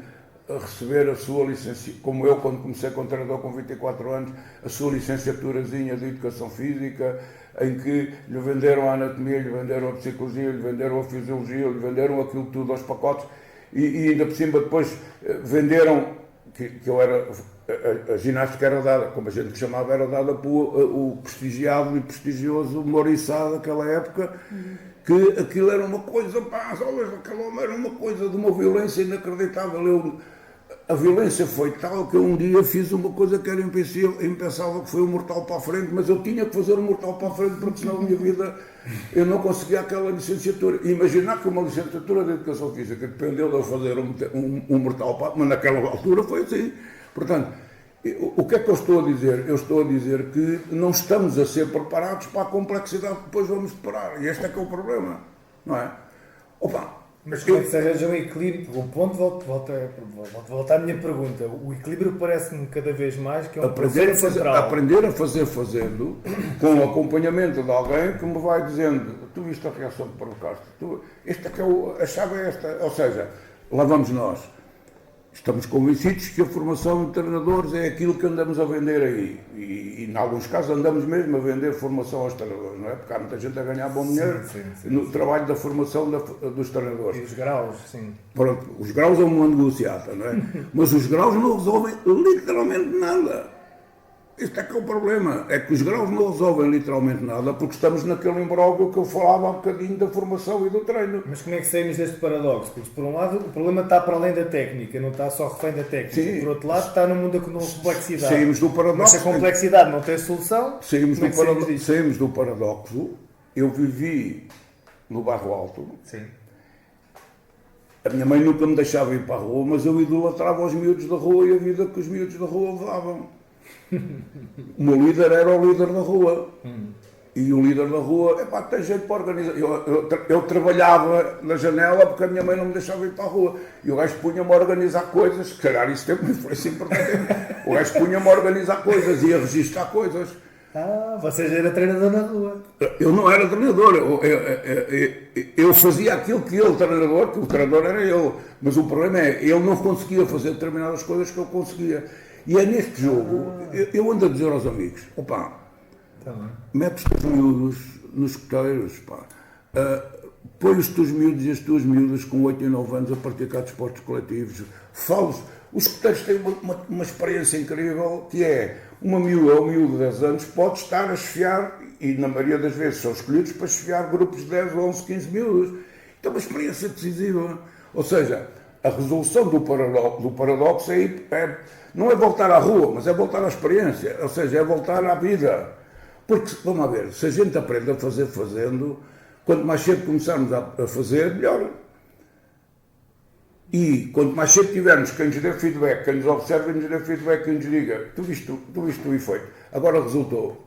Speaker 2: receber a sua licenciatura, como eu quando comecei como treinador com 24 anos, a sua licenciaturazinha de Educação Física, em que lhe venderam a anatomia, lhe venderam a psicologia, lhe venderam a fisiologia, lhe venderam aquilo tudo aos pacotes e ainda por cima depois venderam que eu era, a ginástica era dada, como a gente chamava, era dada por o prestigiado e prestigioso Moriçá daquela época, que aquilo era uma coisa, pá, as aulas daquele homem era uma coisa de uma violência inacreditável. A violência foi tal que eu um dia fiz uma coisa que era impensável, que foi o mortal para a frente, mas eu tinha que fazer o mortal para a frente porque senão a minha vida, eu não conseguia aquela licenciatura. E imaginar que uma licenciatura de Educação Física dependeu de eu fazer um mortal para a frente, mas naquela altura foi assim. Portanto, o que é que eu estou a dizer? Eu estou a dizer que não estamos a ser preparados para a complexidade que depois vamos deparar. E este é que é o problema, não é? Opa!
Speaker 3: Mas como é que se arranja um equilíbrio? O ponto, volta à minha pergunta. O equilíbrio parece-me cada vez mais que é um processo central.
Speaker 2: Aprender a fazer fazendo, com o acompanhamento de alguém que me vai dizendo, tu viste a reação que provocaste, esta que a chave é esta. Ou seja, lá vamos nós. Estamos convencidos que a formação de treinadores é aquilo que andamos a vender aí. E em alguns casos andamos mesmo a vender formação aos treinadores, não é? Porque há muita gente a ganhar bom dinheiro no trabalho da formação dos treinadores.
Speaker 3: E os graus, sim.
Speaker 2: Pronto, os graus é uma negociata, não é? Mas os graus não resolvem literalmente nada. Este é que é o problema. É que os graus não resolvem literalmente nada porque estamos naquele imbróglio que eu falava há bocadinho da formação e do treino.
Speaker 3: Mas como é que saímos deste paradoxo? Porque, por um lado, o problema está para além da técnica, não está só refém da técnica. Sim. Por outro lado, está no mundo da complexidade.
Speaker 2: Saímos do paradoxo.
Speaker 3: Mas se a complexidade não tem solução,
Speaker 2: saímos do paradoxo. Eu vivi no Bairro Alto.
Speaker 3: Sim.
Speaker 2: A minha mãe nunca me deixava ir para a rua, mas eu idolatrava os miúdos da rua e a vida que os miúdos da rua levavam. O meu líder era o líder da rua. E o líder da rua, tem jeito para organizar. Eu trabalhava na janela porque a minha mãe não me deixava ir para a rua. E o gajo punha-me a organizar coisas. Se calhar isso teve uma influência importante. O gajo punha-me a organizar coisas e a registrar coisas.
Speaker 3: Você já era treinador na rua.
Speaker 2: Eu não era treinador. Eu fazia aquilo que ele, treinador, que o treinador era ele. Mas o problema é, ele não conseguia fazer determinadas coisas que eu conseguia. E é neste jogo, eu ando a dizer aos amigos, mete os teus miúdos nos escuteiros, põe os teus miúdos e as tuas miúdas com 8 e 9 anos a praticar desportos coletivos, fala-os. Os escuteiros têm uma experiência incrível, que é, uma miúda ou um miúdo de 10 anos pode estar a chefiar, e na maioria das vezes são escolhidos para chefiar grupos de 10, 11, 15 miúdos. Então é uma experiência decisiva. Ou seja, a resolução do paradoxo não é voltar à rua, mas é voltar à experiência, ou seja, é voltar à vida. Porque, vamos lá ver, se a gente aprende a fazer fazendo, quanto mais cedo começarmos a fazer, melhor. E quanto mais cedo tivermos quem nos dê feedback, quem nos observe e nos dê feedback, quem nos diga, tu viste o efeito, agora resultou,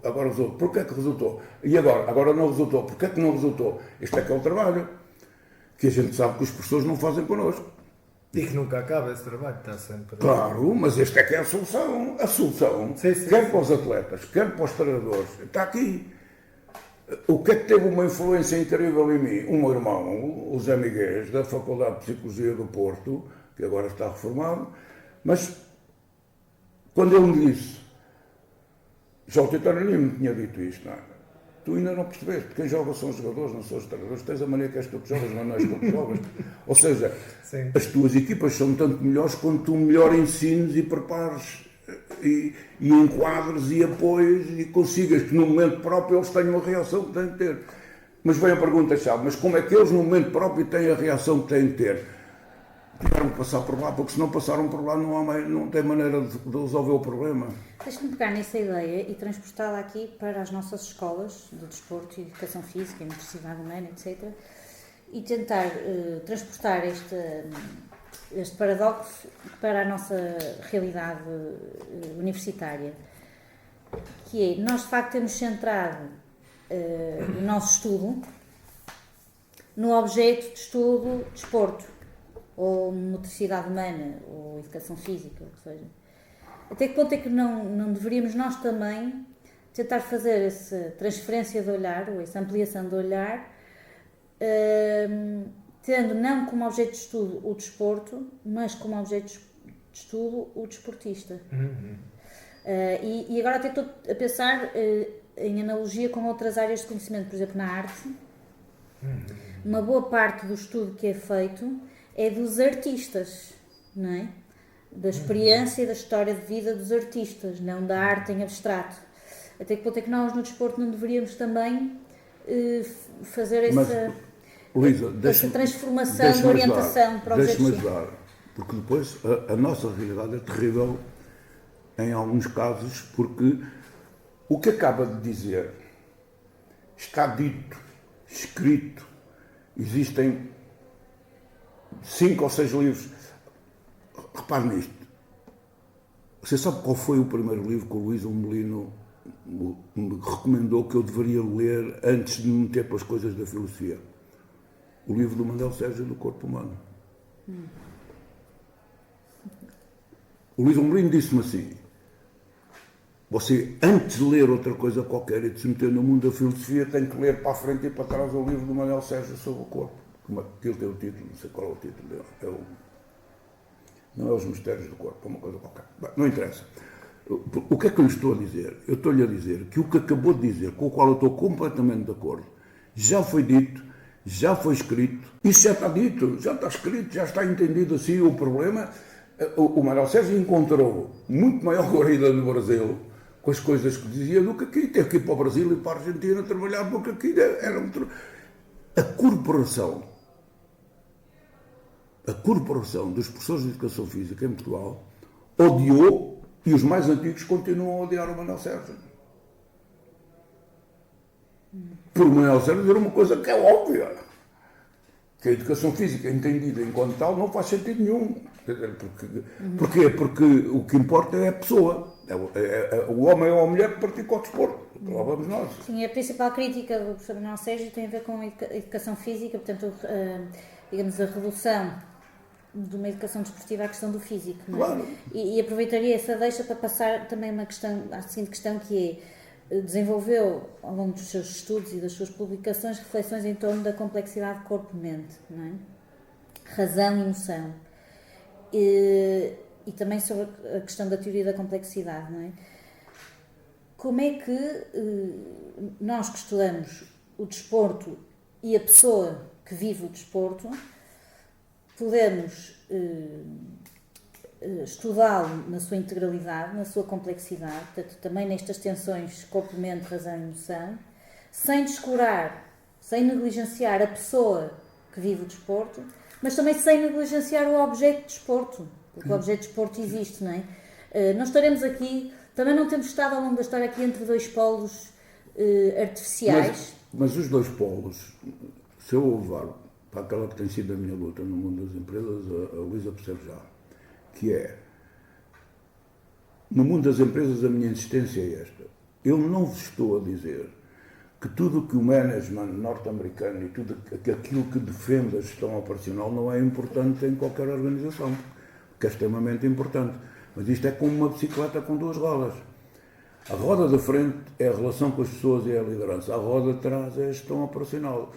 Speaker 2: porquê é que resultou? E agora não resultou, porquê é que não resultou? Este é que é o trabalho, que a gente sabe que os professores não fazem connosco.
Speaker 3: E que nunca acaba esse trabalho, está sempre...
Speaker 2: Claro, mas esta é que é a solução. A solução, quer para os atletas, quer para os treinadores, está aqui. O que é que teve uma influência incrível em mim? O meu irmão, o Zé Miguel, da Faculdade de Psicologia do Porto, que agora está reformado, mas quando ele me disse, já o Titânio nem me tinha dito isto, não é? Tu ainda não percebeste, quem joga são os jogadores, não são os treinadores, tens a maneira que és tu que jogas, não és tu que jogas. Ou seja, sim, as tuas equipas são tanto melhores quanto tu melhor ensines e prepares e enquadres e apoies e consigas que no momento próprio eles tenham a reação que têm de ter. Mas vem a pergunta-chave, mas como é que eles no momento próprio têm a reação que têm de ter? Tiveram que passar por lá, porque se não passaram por lá não tem maneira de resolver o problema.
Speaker 1: Deixa-me pegar nessa ideia e transportá-la aqui para as nossas escolas de desporto e educação física, universidade humana, etc. E tentar transportar este paradoxo para a nossa realidade universitária. Que é, nós de facto temos centrado o nosso estudo no objeto de estudo desporto, ou motricidade humana, ou educação física, o que seja. Até que ponto é que não deveríamos nós também tentar fazer essa transferência de olhar, ou essa ampliação de olhar, tendo não como objeto de estudo o desporto, mas como objeto de estudo o desportista. E agora até estou a pensar em analogia com outras áreas de conhecimento, por exemplo, na arte. Uma boa parte do estudo que é feito é dos artistas, não é? Da experiência e da história de vida dos artistas, não da arte em abstrato. Até que ponto é que nós no desporto não deveríamos também fazer essa,
Speaker 2: Luísa,
Speaker 1: essa transformação de orientação para o objeto?
Speaker 2: Deixa-me ajudar, porque depois a nossa realidade é terrível em alguns casos, porque o que acaba de dizer está dito, escrito, existem 5 ou 6 livros. Repare nisto. Você sabe qual foi o primeiro livro que o Luís Umbelino me recomendou que eu deveria ler antes de me meter para as coisas da filosofia? O livro do Manuel Sérgio do Corpo Humano. O Luís Umbelino disse-me assim: você, antes de ler outra coisa qualquer e de se meter no mundo da filosofia, tem que ler para a frente e para trás o livro do Manuel Sérgio sobre o corpo. Ele tem o título, não sei qual é o título dele. Não é Os Mistérios do Corpo, é uma coisa qualquer. Bem, não interessa. O que é que eu lhe estou a dizer? Eu estou-lhe a dizer que o que acabou de dizer, com o qual eu estou completamente de acordo, já foi dito, já foi escrito, isso já está dito, já está escrito, já está entendido assim. O problema, o Manuel Sérgio encontrou muito maior guarida no Brasil com as coisas que dizia do que aqui. Teve que ir para o Brasil e para a Argentina trabalhar, porque aqui era muito... A corporação dos professores de Educação Física em Portugal odiou, e os mais antigos continuam a odiar o Manuel Sérgio. Por o Manuel Sérgio dizer uma coisa que é óbvia, que a Educação Física, entendida enquanto tal, não faz sentido nenhum. Porquê? Porque o que importa é a pessoa. O homem ou a mulher que pratica o desporto. Lá vamos nós.
Speaker 1: Sim, a principal crítica do professor Manuel Sérgio tem a ver com a educação física, portanto, digamos, a redução de uma educação desportiva à questão do físico. Não é?
Speaker 2: Claro.
Speaker 1: E aproveitaria essa deixa para passar também uma questão, a seguinte questão, que é: desenvolveu ao longo dos seus estudos e das suas publicações reflexões em torno da complexidade corpo-mente, não é? Razão e emoção. E também sobre a questão da teoria da complexidade, não é? Como é que nós que estudamos o desporto e a pessoa que vive o desporto podemos estudá-lo na sua integralidade, na sua complexidade, portanto, também nestas tensões corpo-mente, razão e emoção, sem descurar, sem negligenciar a pessoa que vive o desporto, mas também sem negligenciar o objeto de desporto, porque o objeto de desporto existe, não é? Não estaremos aqui, também não temos estado ao longo da história aqui entre dois polos artificiais.
Speaker 2: Mas os dois polos, se eu levar para aquela que tem sido a minha luta no mundo das empresas, a Luísa percebe já, que é, no mundo das empresas a minha insistência é esta: eu não vos estou a dizer que tudo o que o management norte-americano e tudo aquilo que defende a gestão operacional não é importante em qualquer organização, porque é extremamente importante, mas isto é como uma bicicleta com 2 rodas. A roda da frente é a relação com as pessoas e a liderança, a roda de trás é a gestão operacional.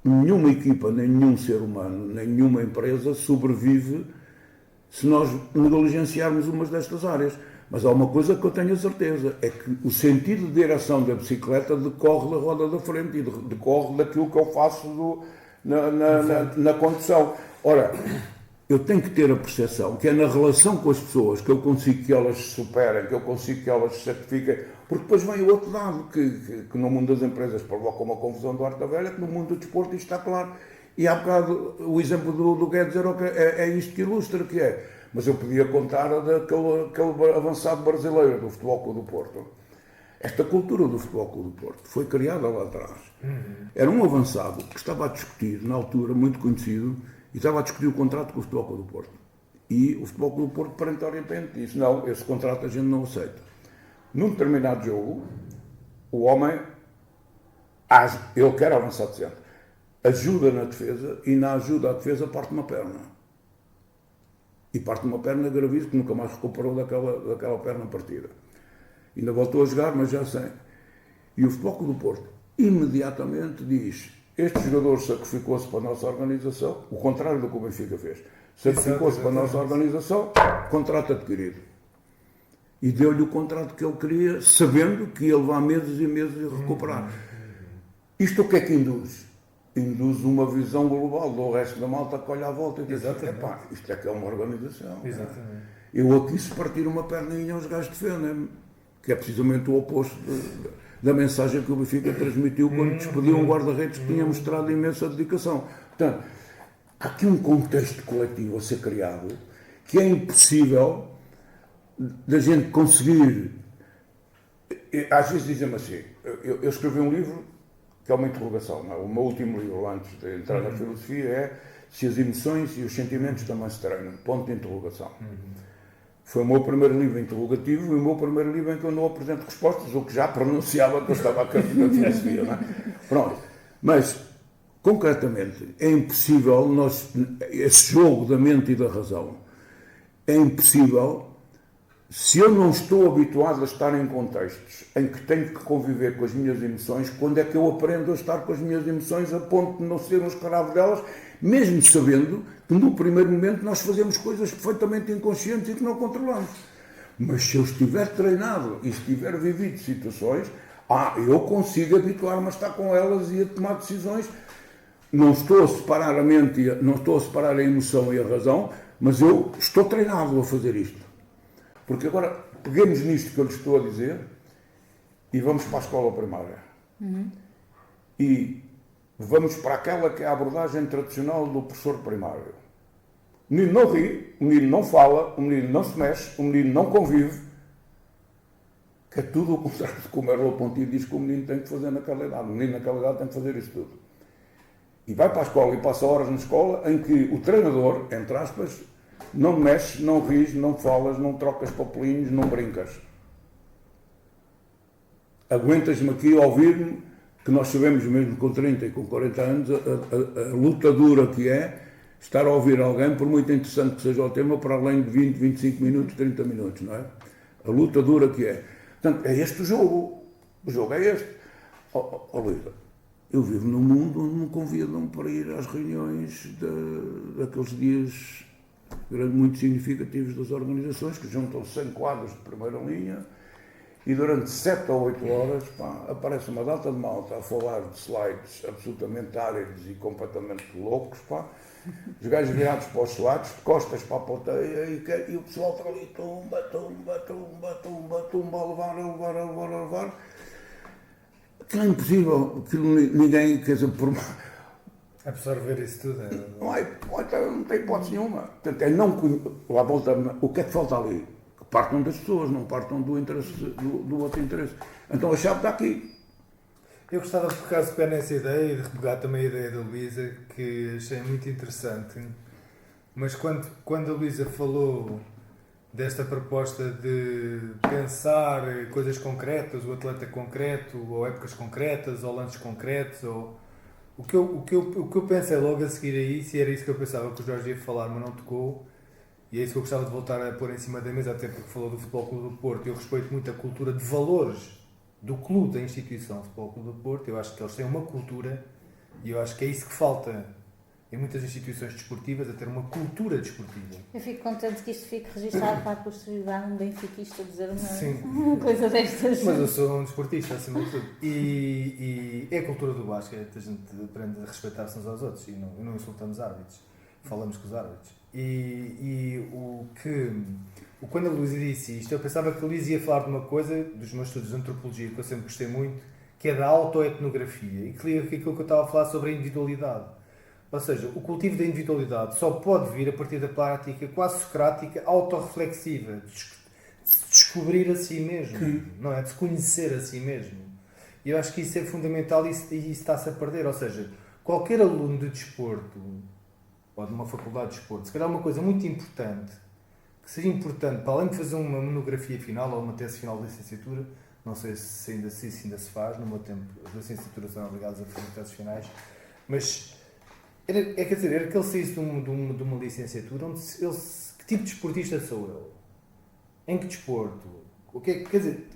Speaker 2: Nenhuma equipa, nem nenhum ser humano, nem nenhuma empresa sobrevive se nós negligenciarmos umas destas áreas. Mas há uma coisa que eu tenho a certeza, é que o sentido de direção da bicicleta decorre da roda da frente e decorre daquilo que eu faço na condução. Ora, eu tenho que ter a percepção que é na relação com as pessoas que eu consigo que elas se superem, que eu consigo que elas se certifiquem, porque depois vem o outro lado, que no mundo das empresas provoca uma confusão do arte da velha, que no mundo do desporto isto está claro. E há bocado o exemplo do Guedes é isto que ilustra, que é. Mas eu podia contar daquele avançado brasileiro do Futebol Clube do Porto. Esta cultura do Futebol Clube do Porto foi criada lá atrás. Era um avançado que estava a discutir, na altura, muito conhecido, e estava a discutir o contrato com o Futebol Clube do Porto. E o Futebol Clube do Porto, perentoriamente, disse: não, esse contrato a gente não aceita. Num determinado jogo, o homem, ele quer avançar de centro, ajuda na defesa e na ajuda à defesa parte uma perna. E parte uma perna gravíssima que nunca mais recuperou daquela perna partida. Ainda voltou a jogar, mas já sem. E o Futebol Clube do Porto imediatamente diz: este jogador sacrificou-se para a nossa organização, o contrário do que o Benfica fez. Sacrificou-se para a nossa organização, contrato adquirido. E deu-lhe o contrato que ele queria, sabendo que ia levar meses e meses a recuperar. Isto o que é que induz? Induz uma visão global do resto da malta que olha à volta e diz: epá, isto é que é uma organização.
Speaker 3: Exatamente.
Speaker 2: Eu aqui, se partir uma perninha, os gajos defendem-me. Que é precisamente o oposto da mensagem que o Benfica transmitiu quando despediu um guarda-redes que tinha mostrado imensa dedicação. Portanto, há aqui um contexto coletivo a ser criado que é impossível da gente conseguir. Às vezes dizem-me assim, eu escrevi um livro que é uma interrogação, não é? O meu último livro antes de entrar na filosofia é Se as emoções e os sentimentos também se treinam, ponto de interrogação. Foi o meu primeiro livro interrogativo e o meu primeiro livro em que eu não apresento respostas, o que já pronunciava que eu estava a caminho da filosofia, não é? Pronto. Mas, concretamente, é impossível esse jogo da mente e da razão, é impossível se eu não estou habituado a estar em contextos em que tenho que conviver com as minhas emoções. Quando é que eu aprendo a estar com as minhas emoções a ponto de não ser um escravo delas, mesmo sabendo que no primeiro momento nós fazemos coisas perfeitamente inconscientes e que não controlamos. Mas se eu estiver treinado e estiver vivido situações, eu consigo habituar-me a estar com elas e a tomar decisões. Não estou a separar a mente, não estou a separar a emoção e a razão, mas eu estou treinado a fazer isto. Porque agora, peguemos nisto que eu lhes estou a dizer e vamos para a escola primária. E vamos para aquela que é a abordagem tradicional do professor primário. O menino não ri, o menino não fala, o menino não se mexe, o menino não convive, que é tudo o contrário de como Erlo Ponti diz que o menino tem que fazer naquela idade. O menino naquela idade tem que fazer isso tudo. E vai para a escola e passa horas na escola em que o treinador, entre aspas, não mexes, não ris, não falas, não trocas papelinhos, não brincas. Aguentas-me aqui a ouvir-me, que nós sabemos mesmo com 30 e com 40 anos a luta dura que é estar a ouvir alguém, por muito interessante que seja o tema, para além de 20, 25 minutos, 30 minutos, não é? A luta dura que é. Portanto, é este o jogo. O jogo é este. Luísa, eu vivo num mundo onde me convidam para ir às reuniões daqueles dias muito significativos das organizações, que juntam 100 quadros de primeira linha, e durante 7 ou 8 horas aparece uma data de malta a falar de slides absolutamente áridos e completamente loucos, os gajos virados para os slides, de costas para a plateia, e o pessoal está ali, tumba, a levar. Aquilo é impossível, ninguém, quer dizer, por
Speaker 3: absorver isso tudo.
Speaker 2: Não tem hipótese nenhuma. Portanto, é não lá volta, o que é que falta ali? Que partam das pessoas, não partam do interesse, do outro interesse. Então a chave está aqui.
Speaker 3: Eu gostava, por acaso, de pegar nessa ideia e de repegar também a ideia da Luísa, que achei muito interessante. Mas quando a Luísa falou desta proposta de pensar coisas concretas, o atleta concreto, ou épocas concretas, ou lances concretos, ou o que eu pensei logo a seguir a isso, e era isso que eu pensava que o Jorge ia falar, mas não tocou, e é isso que eu gostava de voltar a pôr em cima da mesa, até porque falou do Futebol Clube do Porto. Eu respeito muito a cultura de valores do clube, da instituição Futebol Clube do Porto. Eu acho que eles têm uma cultura, e eu acho que é isso que falta em muitas instituições desportivas, a ter uma cultura desportiva.
Speaker 1: Eu fico contente que isto fique registado para a posterioridade, um benfiquista dizer uma coisa destas.
Speaker 3: Mas eu sou um desportista, acima de tudo. E é a cultura do basquete, a gente aprende a respeitar-se uns aos outros e não insultamos árbitros, falamos com os árbitros. Quando a Luísa disse isto, eu pensava que a Luísa ia falar de uma coisa, dos meus estudos de antropologia, que eu sempre gostei muito, que é da autoetnografia, e que liga com aquilo que eu estava a falar sobre a individualidade. Ou seja, o cultivo da individualidade só pode vir a partir da prática quase socrática, autorreflexiva, de descobrir a si mesmo, não é? De se conhecer a si mesmo. E eu acho que isso é fundamental e isso está-se a perder. Ou seja, qualquer aluno de desporto, ou de uma faculdade de desporto, se calhar uma coisa muito importante, que seja importante, para além de fazer uma monografia final ou uma tese final de licenciatura, não sei se ainda se faz, no meu tempo as licenciaturas são obrigadas a fazer teses finais, Mas, quer dizer, era que ele saísse de uma licenciatura onde que tipo de esportista sou eu? Em que desporto? Quer dizer,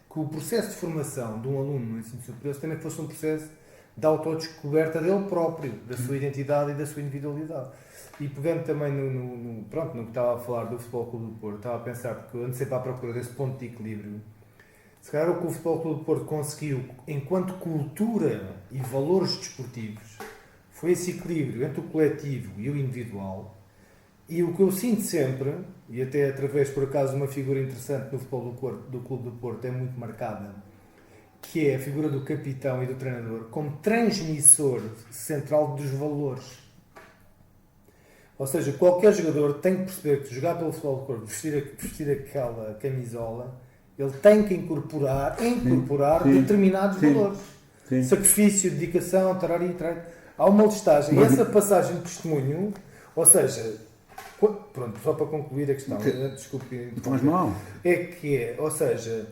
Speaker 3: que o processo de formação de um aluno no ensino superior também fosse um processo de autodescoberta dele próprio, da sua identidade e da sua individualidade. E pegando também no que estava a falar do Futebol Clube do Porto, estava a pensar, porque eu ando sempre à procura desse ponto de equilíbrio. Se calhar o que o Futebol Clube do Porto conseguiu, enquanto cultura e valores desportivos, foi esse equilíbrio entre o coletivo e o individual. E o que eu sinto sempre, e até através, por acaso, de uma figura interessante no futebol do Clube do Porto, é muito marcada, que é a figura do capitão e do treinador como transmissor central dos valores. Ou seja, qualquer jogador tem que perceber que jogar pelo futebol do Porto, vestir aquela camisola, ele tem que incorporar determinados valores.
Speaker 2: Sim.
Speaker 3: Sacrifício, dedicação, tarari. Há uma listagem. E essa passagem de testemunho, ou seja, pronto, só para concluir a questão, desculpe, ou seja,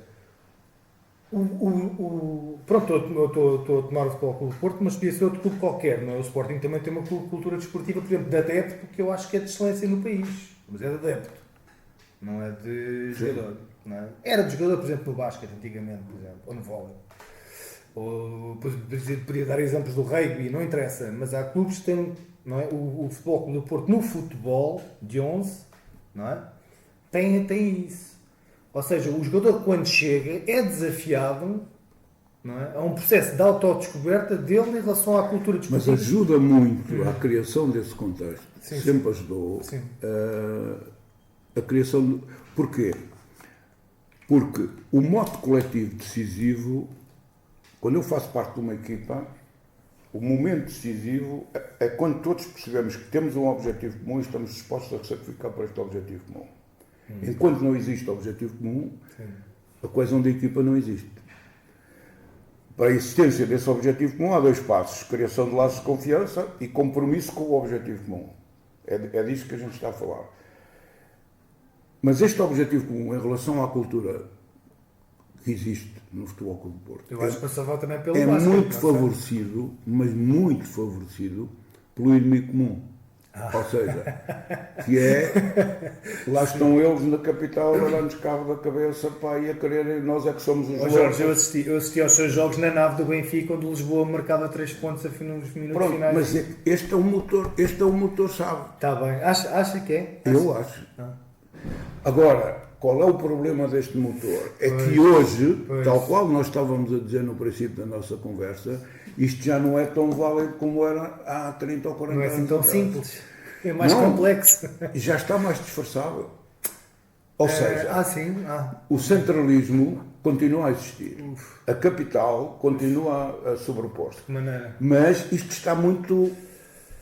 Speaker 3: pronto, eu estou a tomar o Futebol Clube do Porto, mas podia ser outro clube qualquer, não é? O Sporting também tem uma cultura desportiva, por exemplo, de adepto, que eu acho que é de excelência no país, mas é de adepto, não é de jogador. Não é? Era de jogador, por exemplo, no basquete, antigamente, por exemplo, ou no vôlei. Ou podia dar exemplos do rugby, não interessa, mas há clubes que têm, não é? O Futebol Clube do Porto no futebol de 11, não é? Tem isso. Ou seja, o jogador quando chega é desafiado, não é? A um processo de autodescoberta dele em relação à cultura desportiva.
Speaker 2: Mas ajuda muito à criação desse contexto.
Speaker 3: Sim,
Speaker 2: sempre ajudou
Speaker 3: sim.
Speaker 2: A criação. Porquê? Porque o modo coletivo decisivo, quando eu faço parte de uma equipa, o momento decisivo é quando todos percebemos que temos um objetivo comum e estamos dispostos a sacrificar para este objetivo comum. Enquanto não existe objetivo comum, a coesão da equipa não existe. Para a existência desse objetivo comum há dois passos: criação de laços de confiança e compromisso com o objetivo comum. É disso que a gente está a falar. Mas este objetivo comum, em relação à cultura que existe no Futebol Clube do Porto,
Speaker 3: eu acho que passava também pelo
Speaker 2: é
Speaker 3: basquete,
Speaker 2: muito favorecido, mas muito favorecido pelo inimigo comum. Ou seja, que é, lá estão eles na capital a dar-nos cabo da cabeça, pá, e a querer, nós é que somos os
Speaker 3: Jorge, eu assisti aos seus jogos na nave do Benfica, onde Lisboa marcava 3 pontos nos minutos finais.
Speaker 2: Mas este é o motor, sabe?
Speaker 3: Está bem, acha que é?
Speaker 2: Eu acho. Agora, qual é o problema deste motor? É que hoje, tal qual nós estávamos a dizer no princípio da nossa conversa, isto já não é tão válido como era há 30 ou 40 anos.
Speaker 3: Não é assim tão simples. É mais complexo.
Speaker 2: Já está mais disfarçável. Ou seja, o centralismo continua a existir. A capital continua a sobrepor-se. Mas isto está muito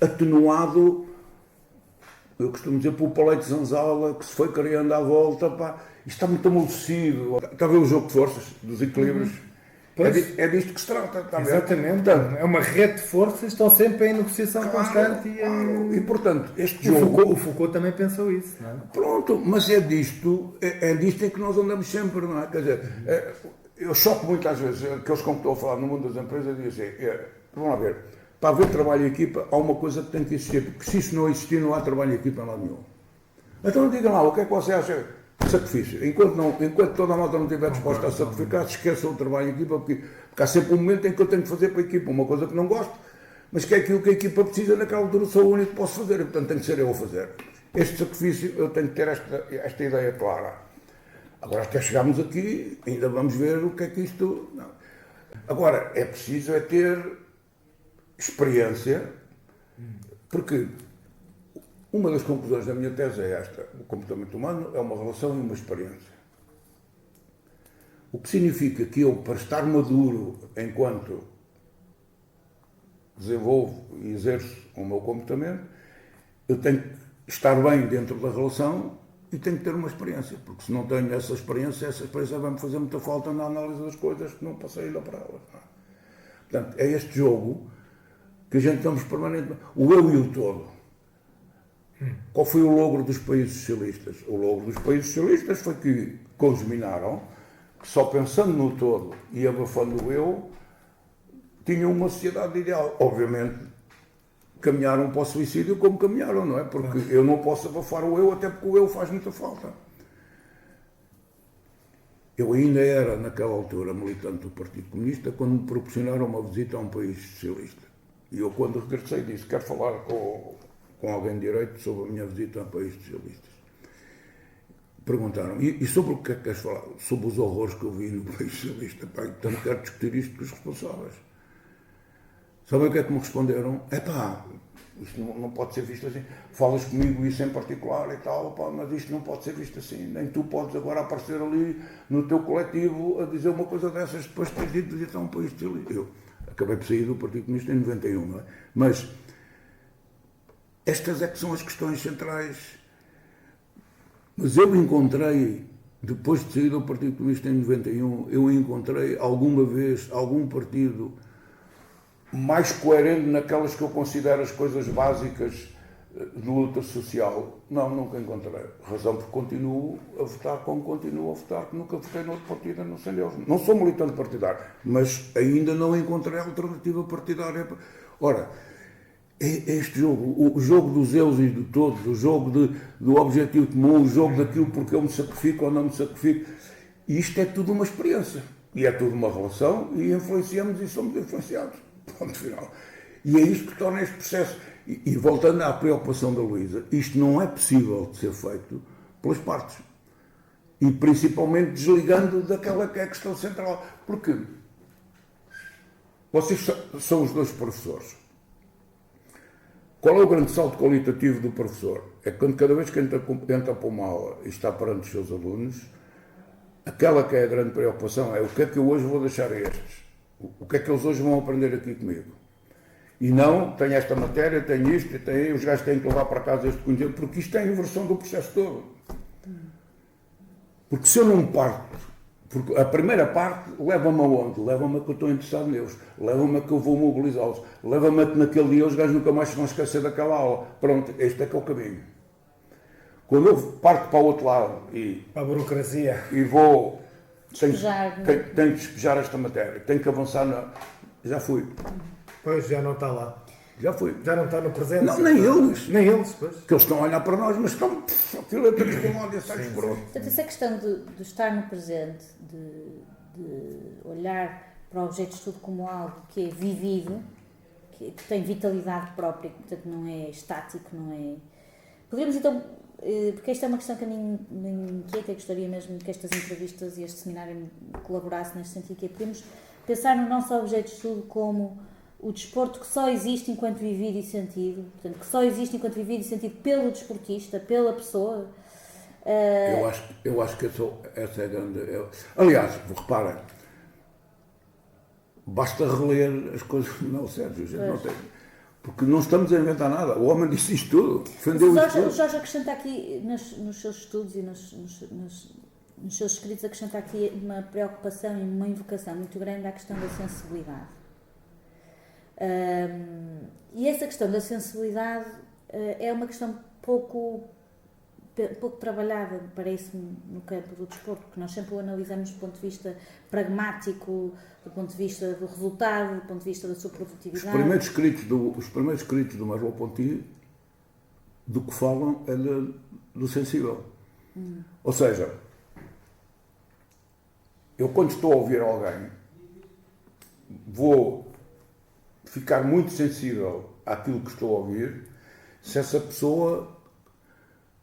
Speaker 2: atenuado. Eu costumo dizer pelo Palete de Zanzala, que se foi criando à volta, pá, isto está muito amolecido. Está a ver o jogo de forças, dos equilíbrios? É disto que se trata. Está
Speaker 3: exatamente. Portanto, é uma rede de forças, estão sempre em negociação constante.
Speaker 2: E, portanto, este jogo...
Speaker 3: O Foucault também pensou isso, não é?
Speaker 2: Pronto, mas é disto em que nós andamos sempre, não é? Quer dizer, eu choco muito às vezes aqueles com que estou a falar no mundo das empresas e dizem, vamos lá ver, para haver trabalho em equipa, há uma coisa que tem que existir, porque se isso não existir, não há trabalho em equipa em lado nenhum. Então digam lá, o que é que você acha? Sacrifício. Enquanto toda a malta não estiver disposta a sacrificar, se esqueçam o trabalho em equipa, porque há sempre um momento em que eu tenho que fazer para a equipa uma coisa que não gosto, mas que é aquilo que a equipa precisa, naquela altura sou o único que posso fazer, e portanto tem que ser eu a fazer. Este sacrifício, eu tenho que ter esta ideia clara. Agora, até chegarmos aqui, ainda vamos ver o que é que isto... Não. Agora, é preciso ter experiência, porque uma das conclusões da minha tese é esta: o comportamento humano é uma relação e uma experiência. O que significa que eu, para estar maduro enquanto desenvolvo e exerço o meu comportamento, eu tenho que estar bem dentro da relação e tenho que ter uma experiência, porque se não tenho essa experiência vai-me fazer muita falta na análise das coisas que não passei ainda para elas. Portanto, é este jogo que a gente estamos permanentemente... O eu e o todo. Qual foi o logro dos países socialistas? O logro dos países socialistas foi que congeminaram que só pensando no todo e abafando o eu tinham uma sociedade ideal. Obviamente, caminharam para o suicídio como caminharam, não é? Porque eu não posso abafar o eu, até porque o eu faz muita falta. Eu ainda era, naquela altura, militante do Partido Comunista, quando me proporcionaram uma visita a um país socialista. E eu, quando regressei, disse, quero falar com alguém de direito sobre a minha visita a um país socialista. Perguntaram, e sobre o que é que queres falar? Sobre os horrores que eu vi no país socialista. Pá, então quero discutir isto com os responsáveis. Sabem o que é que me responderam? Isto não pode ser visto assim. Falas comigo isso em particular e tal, pá, mas isto não pode ser visto assim. Nem tu podes agora aparecer ali no teu coletivo a dizer uma coisa dessas depois de teres ido visitar um país socialista. Eu acabei por sair do Partido Comunista em 91, não é? Mas estas é que são as questões centrais. Mas eu encontrei, depois de sair do Partido Comunista em 91, eu encontrei alguma vez algum partido mais coerente naquelas que eu considero as coisas básicas de luta social. Não, nunca encontrei. Razão porque continuo a votar como continuo a votar, que nunca votei noutro partido, não sei deles. Não sou militante partidário, mas ainda não encontrei alternativa partidária. Ora, este jogo, o jogo dos eus e de todos, o jogo do objetivo comum, o jogo daquilo porque eu me sacrifico ou não me sacrifico, isto é tudo uma experiência. E é tudo uma relação e influenciamos e somos influenciados. Ponto final. E é isto que torna este processo. E voltando à preocupação da Luísa, isto não é possível de ser feito pelas partes. E principalmente desligando daquela que é a questão central. Porque vocês são os dois professores. Qual é o grande salto qualitativo do professor? É que quando cada vez que entra para uma aula e está perante os seus alunos, aquela que é a grande preocupação é o que é que eu hoje vou deixar a estes? O que é que eles hoje vão aprender aqui comigo? E não, tenho esta matéria, tenho isto, os gajos têm que levar para casa este conhecimento, porque isto é a inversão do processo todo. Porque se eu não parto, porque a primeira parte leva-me aonde? Leva-me a que eu estou interessado neles, leva-me a que eu vou mobilizá-los, leva-me a que naquele dia os gajos nunca mais se vão esquecer daquela aula. Pronto, este é que é o caminho. Quando eu parto para o outro lado
Speaker 3: para a burocracia
Speaker 2: e vou... Tenho que despejar esta matéria, tenho que avançar já fui.
Speaker 3: Pois, já não está lá.
Speaker 2: Já fui.
Speaker 3: Já não está no presente.
Speaker 2: Não, nem eles.
Speaker 3: Nem eles, pois.
Speaker 2: Que eles estão a olhar para nós, mas estão... Aquilo é tudo com ódio, sai por outro.
Speaker 1: Portanto, essa questão de estar no presente, de olhar para o objeto de estudo como algo que é vivido, que tem vitalidade própria, que portanto não é estático, não é... Poderíamos então... Porque esta é uma questão que a mim me inquieta e gostaria mesmo que estas entrevistas e este seminário colaborassem neste sentido, que é podemos pensar no nosso objeto de estudo como o desporto que só existe enquanto vivido e sentido, portanto, que só existe enquanto vivido e sentido pelo desportista, pela pessoa.
Speaker 2: Eu acho que essa é a grande... Aliás, reparem, basta reler as coisas do Mel Sérgio, gente não tem... Porque não estamos a inventar nada. O homem disse isto tudo, defendeu isto tudo.
Speaker 1: O Jorge acrescenta aqui, nos seus estudos e nos seus escritos, acrescenta aqui uma preocupação e uma invocação muito grande à questão da sensibilidade. E essa questão da sensibilidade é uma questão pouco trabalhada, parece-me, no campo do desporto, porque nós sempre o analisamos do ponto de vista pragmático, do ponto de vista do resultado, do ponto de vista da sua produtividade.
Speaker 2: Os primeiros escritos do Marlon Ponty do que falam é do sensível. Ou seja, eu quando estou a ouvir alguém vou ficar muito sensível àquilo que estou a ouvir se essa pessoa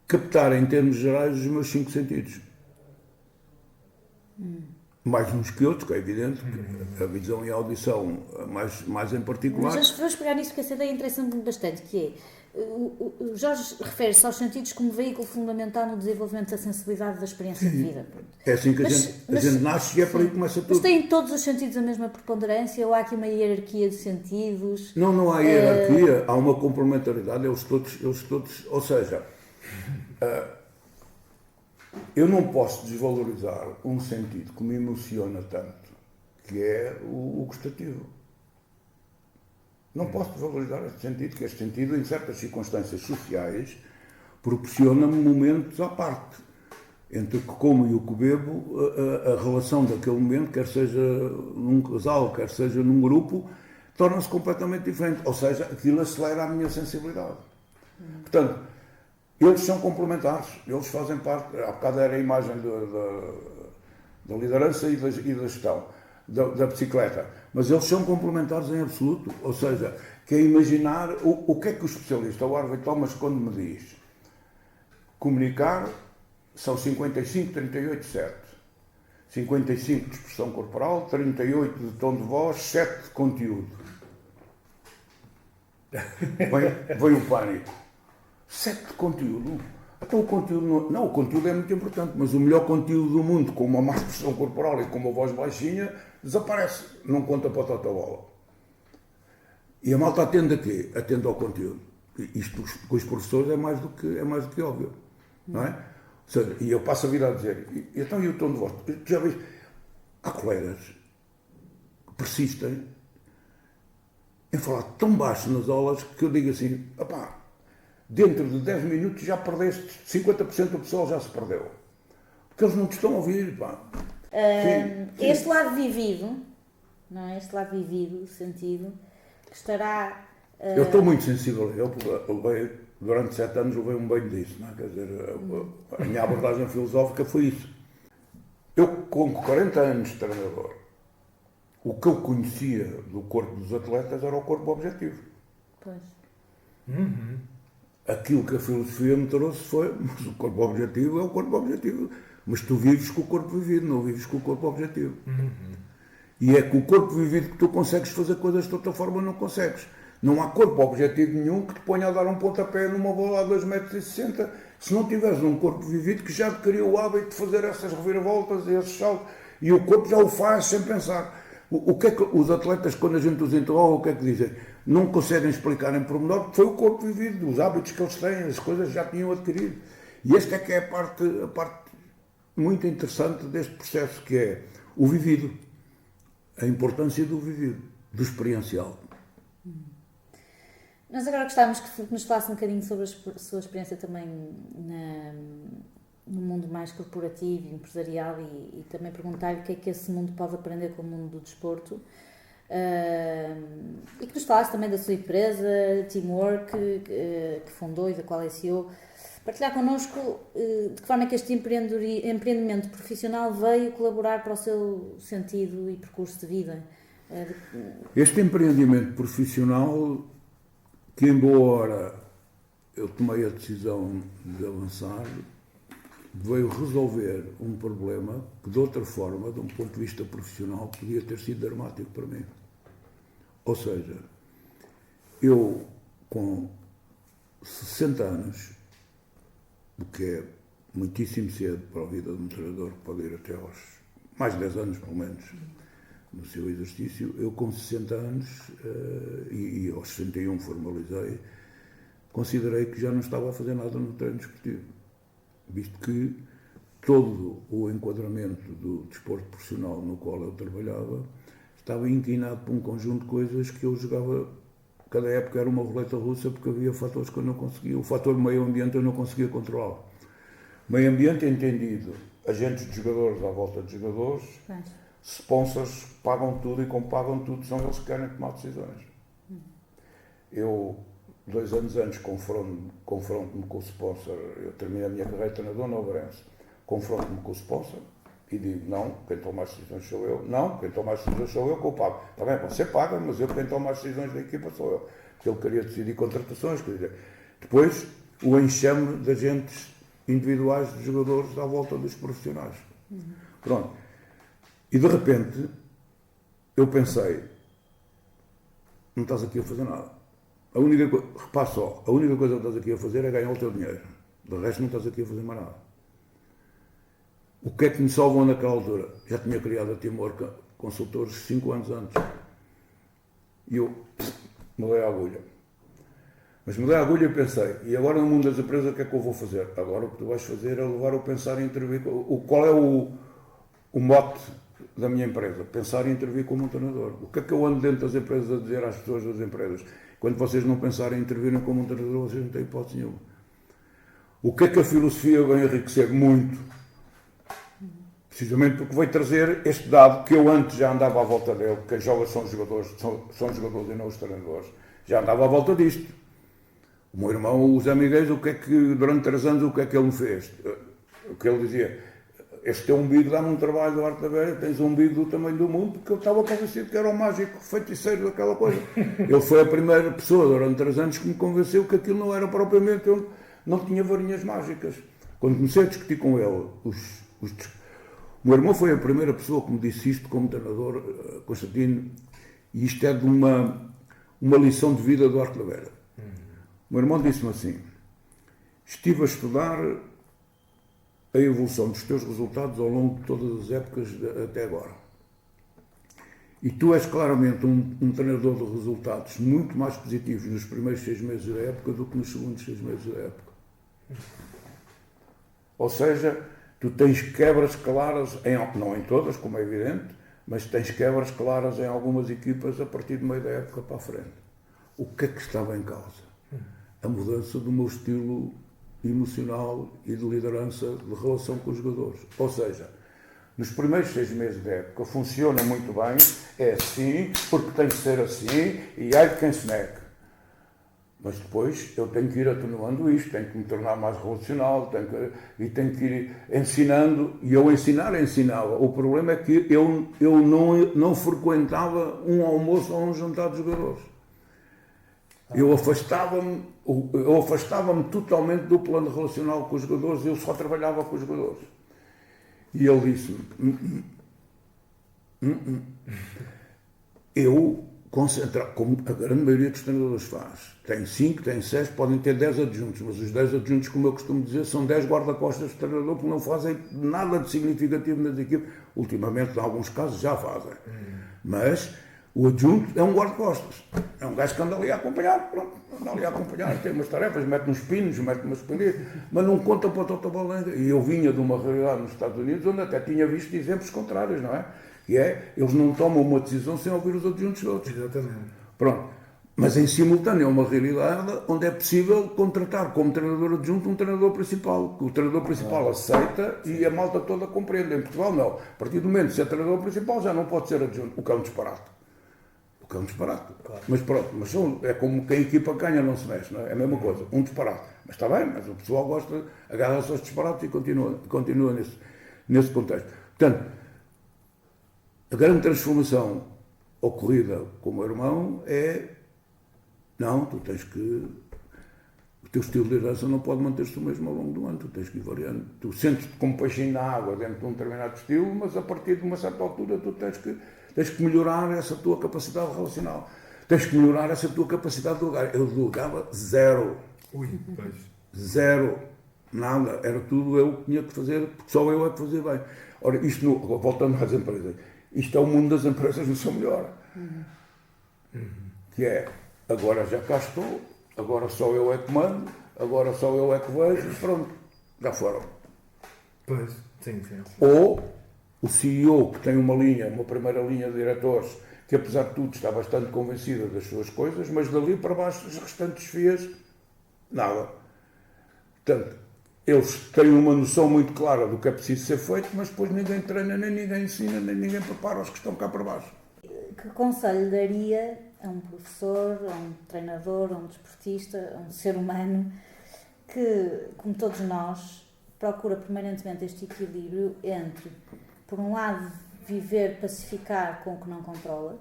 Speaker 2: captar em termos gerais os meus 5 sentidos. Mais uns que outros, que é evidente, que a visão e a audição mais em particular.
Speaker 1: Mas vamos pegar nisso, porque essa ideia interessa-me bastante, que é, o Jorge refere-se aos sentidos como veículo fundamental no desenvolvimento da sensibilidade da experiência de vida.
Speaker 2: É assim que a gente nasce e é por aí que começa tudo.
Speaker 1: Mas têm todos os sentidos a mesma preponderância ou há aqui uma hierarquia de sentidos?
Speaker 2: Não há hierarquia, há uma complementaridade, eles todos, ou seja... eu não posso desvalorizar um sentido que me emociona tanto, que é o gustativo. Não posso desvalorizar este sentido, que este sentido, em certas circunstâncias sociais, proporciona-me momentos à parte. Entre o que como e o que bebo, a relação daquele momento, quer seja num casal, quer seja num grupo, torna-se completamente diferente. Ou seja, aquilo acelera a minha sensibilidade. Portanto, eles são complementares, eles fazem parte, há bocado era a imagem da liderança e da gestão, da bicicleta, mas eles são complementares em absoluto, ou seja, que é imaginar o que é que o especialista, o Harvey Thomas, quando me diz comunicar, são 55, 38, 7. 55 de expressão corporal, 38 de tom de voz, 7 de conteúdo. Vem o pânico. 7 de conteúdo? Então o conteúdo não, o conteúdo é muito importante, mas o melhor conteúdo do mundo, com uma má expressão corporal e com uma voz baixinha, desaparece, não conta para a tua bola. E a malta atende a quê? Atende ao conteúdo. Isto com os professores é mais do que óbvio, não é? Ou seja, e eu passo a vida a dizer, então e o tom de voz? Já vejo, há colegas que persistem em falar tão baixo nas aulas que eu digo assim, opá, dentro de 10 minutos já perdeste, 50% do pessoal já se perdeu. Porque eles não te estão a ouvir, pá.
Speaker 1: Sim. Este lado vivido, não é? Este lado vivido, sentido, que estará...
Speaker 2: Eu estou muito sensível a ele, porque durante 7 anos levei um banho disso, não é? Quer dizer, a minha abordagem filosófica foi isso. Eu, com 40 anos de treinador, o que eu conhecia do corpo dos atletas era o corpo objetivo.
Speaker 1: Pois.
Speaker 2: Aquilo que a filosofia me trouxe foi, mas o corpo objetivo é o corpo objetivo. Mas tu vives com o corpo vivido, não vives com o corpo objetivo. E é com o corpo vivido que tu consegues fazer coisas de outra forma não consegues. Não há corpo objetivo nenhum que te ponha a dar um pontapé numa bola a 2,60 metros se não tiveres um corpo vivido que já adquiriu o hábito de fazer essas reviravoltas e esses saltos. E o corpo já o faz sem pensar. O que é que os atletas, quando a gente os interroga, o que é que dizem? Não conseguem explicar em pormenor porque foi o corpo vivido, os hábitos que eles têm, as coisas já tinham adquirido. E esta é que é a parte muito interessante deste processo, que é o vivido. A importância do vivido, do experiencial.
Speaker 1: Nós agora gostávamos que nos falasse um bocadinho sobre a sua experiência também no mundo mais corporativo e empresarial e também perguntar-lhe o que é que esse mundo pode aprender com o mundo do desporto. E que nos falasse também da sua empresa, Teamwork, que fundou e da qual é CEO. Partilhar connosco de que forma é que este empreendimento profissional veio colaborar para o seu sentido e percurso de vida.
Speaker 2: Este empreendimento profissional, que em boa hora eu tomei a decisão de avançar, veio resolver um problema que de outra forma, de um ponto de vista profissional, podia ter sido dramático para mim. Ou seja, eu com 60 anos, o que é muitíssimo cedo para a vida de um treinador, que pode ir até aos mais de 10 anos pelo menos, no seu exercício, eu com 60 anos e aos 61 formalizei, considerei que já não estava a fazer nada no treino desportivo, visto que todo o enquadramento do desporto profissional no qual eu trabalhava estava inclinado para um conjunto de coisas que eu jogava, cada época era uma roleta russa, porque havia fatores que eu não conseguia, o fator meio ambiente eu não conseguia controlar. Meio ambiente entendido, agentes de jogadores à volta de jogadores, sponsors que pagam tudo e como pagam tudo são eles que querem tomar decisões. Eu, 2 anos antes, confronto-me com o sponsor, eu terminei a minha carreira de treinador no Oberense, confronto-me com o sponsor e digo, não, quem toma as decisões sou eu, não, quem toma as decisões sou eu que eu pago. Está bem, você paga, mas quem toma as decisões da equipa sou eu. Porque ele queria decidir contratações, quer dizer. Depois, o enxame de agentes individuais de jogadores à volta dos profissionais. Pronto. E de repente, eu pensei, não estás aqui a fazer nada. Repara só, a única coisa que estás aqui a fazer é ganhar o teu dinheiro. De resto não estás aqui a fazer mais nada. O que é que me salvam naquela altura? Já tinha criado a Teamwork Consultores 5 anos antes. E eu mudei a agulha. Mas mudei a agulha e pensei, e agora no mundo das empresas o que é que eu vou fazer? Agora o que tu vais fazer é levar o pensar e intervir. Qual é o mote da minha empresa? Pensar e intervir como um treinador. O que é que eu ando dentro das empresas a dizer às pessoas das empresas? Quando vocês não pensarem em intervirem como um treinador, vocês não têm hipótese nenhuma. O que é que a filosofia vai enriquecer muito? Precisamente porque veio trazer este dado que eu antes já andava à volta dele, quem joga são os jogadores, são os jogadores e não os treinadores, já andava à volta disto. O meu irmão, o Zé Miguel, durante 3 anos, o que é que ele me fez? O que ele dizia, este teu umbigo dá-me um trabalho do Arte da Vera, tens um umbigo do tamanho do mundo, porque eu estava convencido que era o mágico feiticeiro daquela coisa. Ele foi a primeira pessoa durante 3 anos que me convenceu que aquilo não era propriamente, eu não tinha varinhas mágicas. Quando comecei a discutir com ele, o meu irmão foi a primeira pessoa que me disse isto como treinador, Constantino, e isto é de uma lição de vida do Arte da Vera. O meu irmão disse-me assim, estive a estudar a evolução dos teus resultados ao longo de todas as épocas até agora. E tu és claramente um treinador de resultados muito mais positivos nos primeiros 6 meses da época do que nos segundos 6 meses da época. Ou seja, tu tens quebras claras, não em todas, como é evidente, mas tens quebras claras em algumas equipas a partir do meio da época para a frente. O que é que estava em causa? A mudança do meu estilo emocional e de liderança, de relação com os jogadores. Ou seja, nos primeiros 6 meses da época funciona muito bem, é assim, porque tem que ser assim, e ai de quem se negue. Mas depois eu tenho que ir atenuando isto, tenho que me tornar mais relacional, tenho que ir ensinando, e eu ensinava. O problema é que eu não frequentava um almoço ou um jantar de jogadores. Eu afastava-me totalmente do plano relacional com os jogadores, eu só trabalhava com os jogadores. E ele disse-me, eu concentrar, como a grande maioria dos treinadores faz, tem 5, tem 6, podem ter 10 adjuntos, mas os 10 adjuntos, como eu costumo dizer, são 10 guarda-costas de treinador, porque não fazem nada de significativo nas equipes. Ultimamente, em alguns casos, já fazem. Mas o adjunto é um guarda-costas. É um gajo que anda ali a acompanhar, pronto, anda ali a acompanhar, tem umas tarefas, mete uns pinos, mete umas pendidas, mas não conta para o total. E eu vinha de uma realidade nos Estados Unidos onde até tinha visto exemplos contrários, não é? Que é, eles não tomam uma decisão sem ouvir os adjuntos todos.
Speaker 3: Exatamente.
Speaker 2: Pronto. Mas em simultâneo é uma realidade onde é possível contratar como treinador adjunto um treinador principal, que o treinador principal aceita e a malta toda compreende. Em Portugal não. A partir do momento que ser treinador principal já não pode ser adjunto, o que é um disparate. Claro. Mas pronto, é como que a equipa ganha, não se mexe, não é? É a mesma coisa, um disparate. Mas está bem, mas o pessoal gosta, agarra-se aos disparates e continua nesse contexto. Portanto, a grande transformação ocorrida com o meu irmão é, não, tu tens que, o teu estilo de liderança não pode manter-se o mesmo ao longo do ano, tu tens que ir variando. Tu sentes-te como peixinho na água dentro de um determinado estilo, mas a partir de uma certa altura tu tens que melhorar essa tua capacidade relacional. Tens que melhorar essa tua capacidade de lugar. Eu delegava 0. Zero. Nada. Era tudo eu que tinha que fazer, porque só eu é que fazia bem. Ora, voltando às empresas, isto é o mundo das empresas no seu melhor. Que é, agora já cá estou, agora só eu é que mando, agora só eu é que vejo, e pronto, já foram.
Speaker 3: Pois, sim.
Speaker 2: Ou o CEO, que tem uma primeira linha de diretores, que apesar de tudo está bastante convencida das suas coisas, mas dali para baixo as restantes FIAs, nada. Portanto, eles têm uma noção muito clara do que é preciso ser feito, mas depois ninguém treina, nem ninguém ensina, nem ninguém prepara os que estão cá para baixo.
Speaker 1: Que conselho daria a um professor, a um treinador, a um desportista, a um ser humano, que, como todos nós, procura permanentemente este equilíbrio entre, por um lado, viver, pacificar com o que não controla,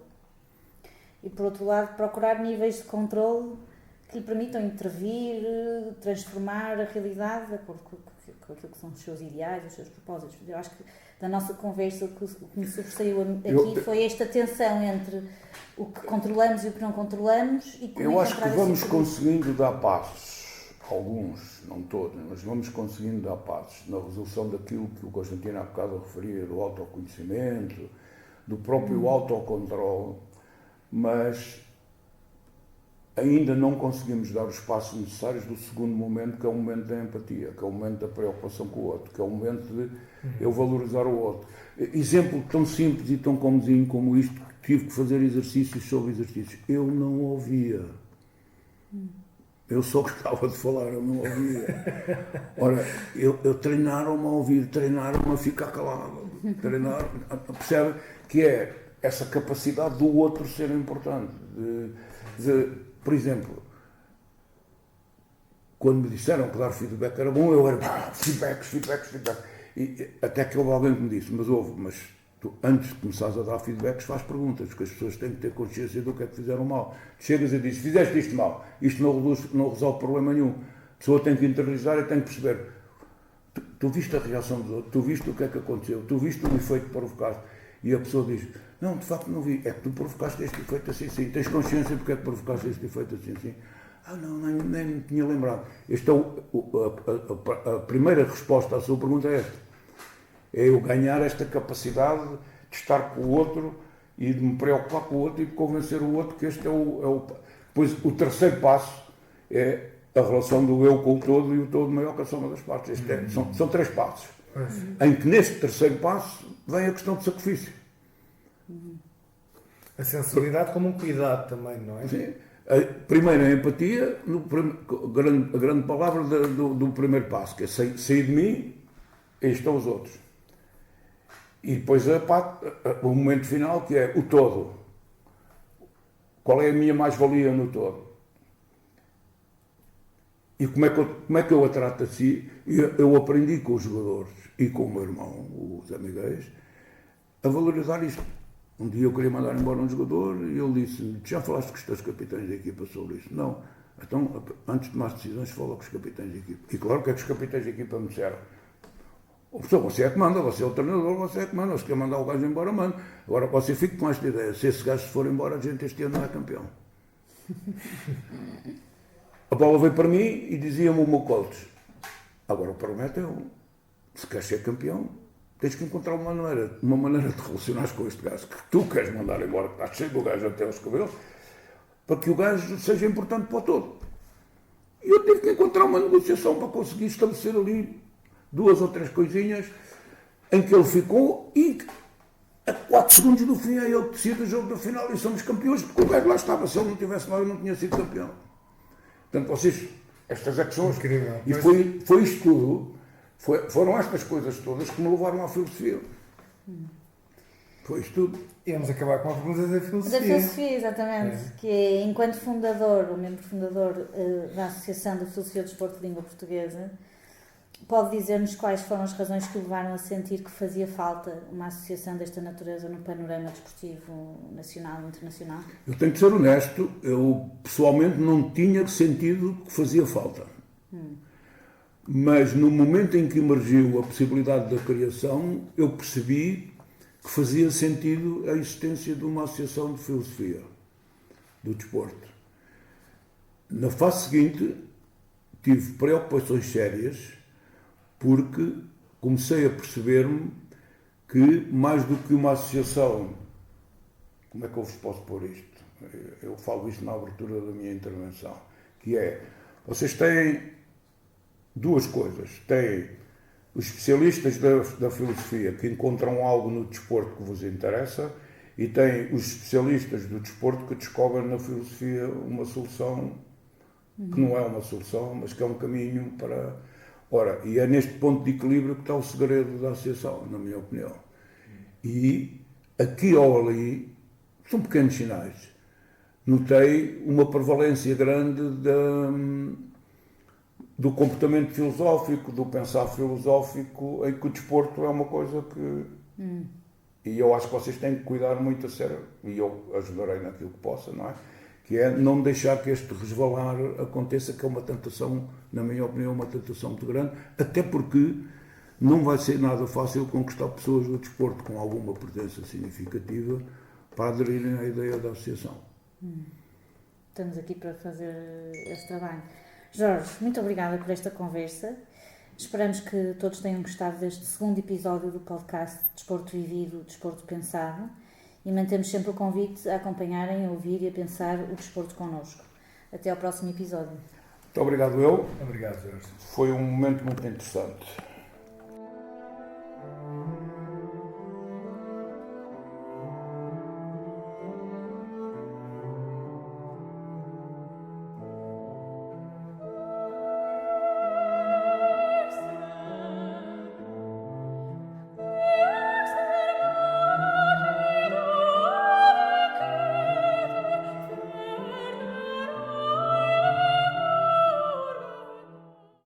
Speaker 1: e por outro lado, procurar níveis de controle que lhe permitam intervir, transformar a realidade de acordo com aquilo que são os seus ideais, os seus propósitos. Eu acho que da nossa conversa o que me sobressaiu aqui foi esta tensão entre o que controlamos e o que não controlamos. E como
Speaker 2: eu acho que vamos conseguindo dar passos, alguns, não todos, mas vamos conseguindo dar passos na resolução daquilo que o Constantino há bocado referia, do autoconhecimento, do próprio autocontrole, mas ainda não conseguimos dar os passos necessários do segundo momento, que é o momento da empatia, que é o momento da preocupação com o outro, que é o momento de eu valorizar o outro. Exemplo tão simples e tão comozinho como isto, que tive que fazer exercícios sobre exercícios. Eu não ouvia. Eu só gostava de falar, eu não ouvia. Ora, eu treinaram-me a ouvir, treinaram-me a ficar calado. treinar, percebe que é essa capacidade do outro ser importante. Por exemplo, quando me disseram que dar feedback era bom, eu era feedback. E até que houve alguém que me disse, mas tu, antes de começares a dar feedbacks, faz perguntas, porque as pessoas têm que ter consciência do que é que fizeram mal. Chegas e dizes, fizeste isto mal, isto não resolve problema nenhum. A pessoa tem que interiorizar e tem que perceber. Tu viste a reação dos outros, tu viste o que é que aconteceu, tu viste o efeito que provocaste. E a pessoa diz, não, de facto não vi, é que tu provocaste este efeito assim, sim. Tens consciência porque é que provocaste este efeito assim, sim. Não, nem me tinha lembrado. Esta é a primeira resposta à sua pergunta é esta. É eu ganhar esta capacidade de estar com o outro e de me preocupar com o outro e de convencer o outro que este é Depois, o terceiro passo é a relação do eu com o todo e o todo maior que a soma das partes. São 3 passos. Em que neste terceiro passo vem a questão de sacrifício.
Speaker 3: A sensibilidade como um cuidado também, não é?
Speaker 2: Sim. Primeiro a empatia, a grande palavra do primeiro passo, que é sair de mim e estão os outros. E depois o momento final, que é o todo. Qual é a minha mais-valia no todo? E como é que eu a trato assim? Eu aprendi com os jogadores e com o meu irmão, o Zé Miguel, a valorizar isto. Um dia eu queria mandar embora um jogador e ele disse-me, já falaste com os teus capitães da equipa sobre isso? Não. Então, antes de tomar decisões, fala com os capitães da equipa. E claro que é que os capitães da equipa me disseram. Você é que manda, você é o treinador, você é que manda. Se quer mandar o gajo embora, manda. Agora você fica com esta ideia, se esse gajo for embora, a gente este ano não é campeão. A bola veio para mim e dizia-me o meu coach, agora o problema é teu. Se queres ser campeão, tens que encontrar uma maneira de relacionar com este gajo que tu queres mandar embora, que estás cheio do gajo até aos cabelos, para que o gajo seja importante para o todo. E eu tive que encontrar uma negociação para conseguir estabelecer ali 2 ou 3 coisinhas em que ele ficou e a 4 segundos do fim é ele que decide o jogo da final e somos campeões, porque o gajo lá estava. Se ele não estivesse lá, eu não tinha sido campeão. Portanto, vocês, estas ações, e foi isto tudo, foram estas coisas todas que me levaram à filosofia. Foi isto tudo.
Speaker 3: E vamos acabar com a pergunta da filosofia.
Speaker 1: Da filosofia, exatamente. Que é, enquanto fundador, ou membro fundador da Associação da Filosofia do Desporto de Língua Portuguesa, pode dizer-nos quais foram as razões que o levaram a sentir que fazia falta uma associação desta natureza no panorama desportivo nacional e internacional?
Speaker 2: Eu tenho que ser honesto, eu pessoalmente não tinha sentido que fazia falta. Mas no momento em que emergiu a possibilidade da criação, eu percebi que fazia sentido a existência de uma associação de filosofia do desporto. Na fase seguinte, tive preocupações sérias, porque comecei a perceber-me que, mais do que uma associação, como é que eu vos posso pôr isto? Eu falo isto na abertura da minha intervenção, que é, vocês têm 2 coisas. Têm os especialistas da filosofia que encontram algo no desporto que vos interessa e têm os especialistas do desporto que descobrem na filosofia uma solução que não é uma solução, mas que é um caminho para... Ora, e é neste ponto de equilíbrio que está o segredo da associação, na minha opinião. E aqui ou ali, são pequenos sinais. Notei uma prevalência grande do comportamento filosófico, do pensar filosófico, em que o desporto é uma coisa que... E eu acho que vocês têm que cuidar muito a sério, e eu ajudarei naquilo que possa, não é? Que é não deixar que este resvalar aconteça, que é uma tentação, na minha opinião, uma tentação muito grande, até porque não vai ser nada fácil conquistar pessoas do desporto com alguma presença significativa para aderirem à ideia da associação.
Speaker 1: Estamos aqui para fazer esse trabalho. Jorge, muito obrigada por esta conversa. Esperamos que todos tenham gostado deste 2º episódio do podcast Desporto Vivido, Desporto Pensado, e mantemos sempre o convite a acompanharem, a ouvir e a pensar o desporto connosco. Até ao próximo episódio.
Speaker 2: Muito obrigado, eu.
Speaker 3: Obrigado, Jorge.
Speaker 2: Foi um momento muito interessante.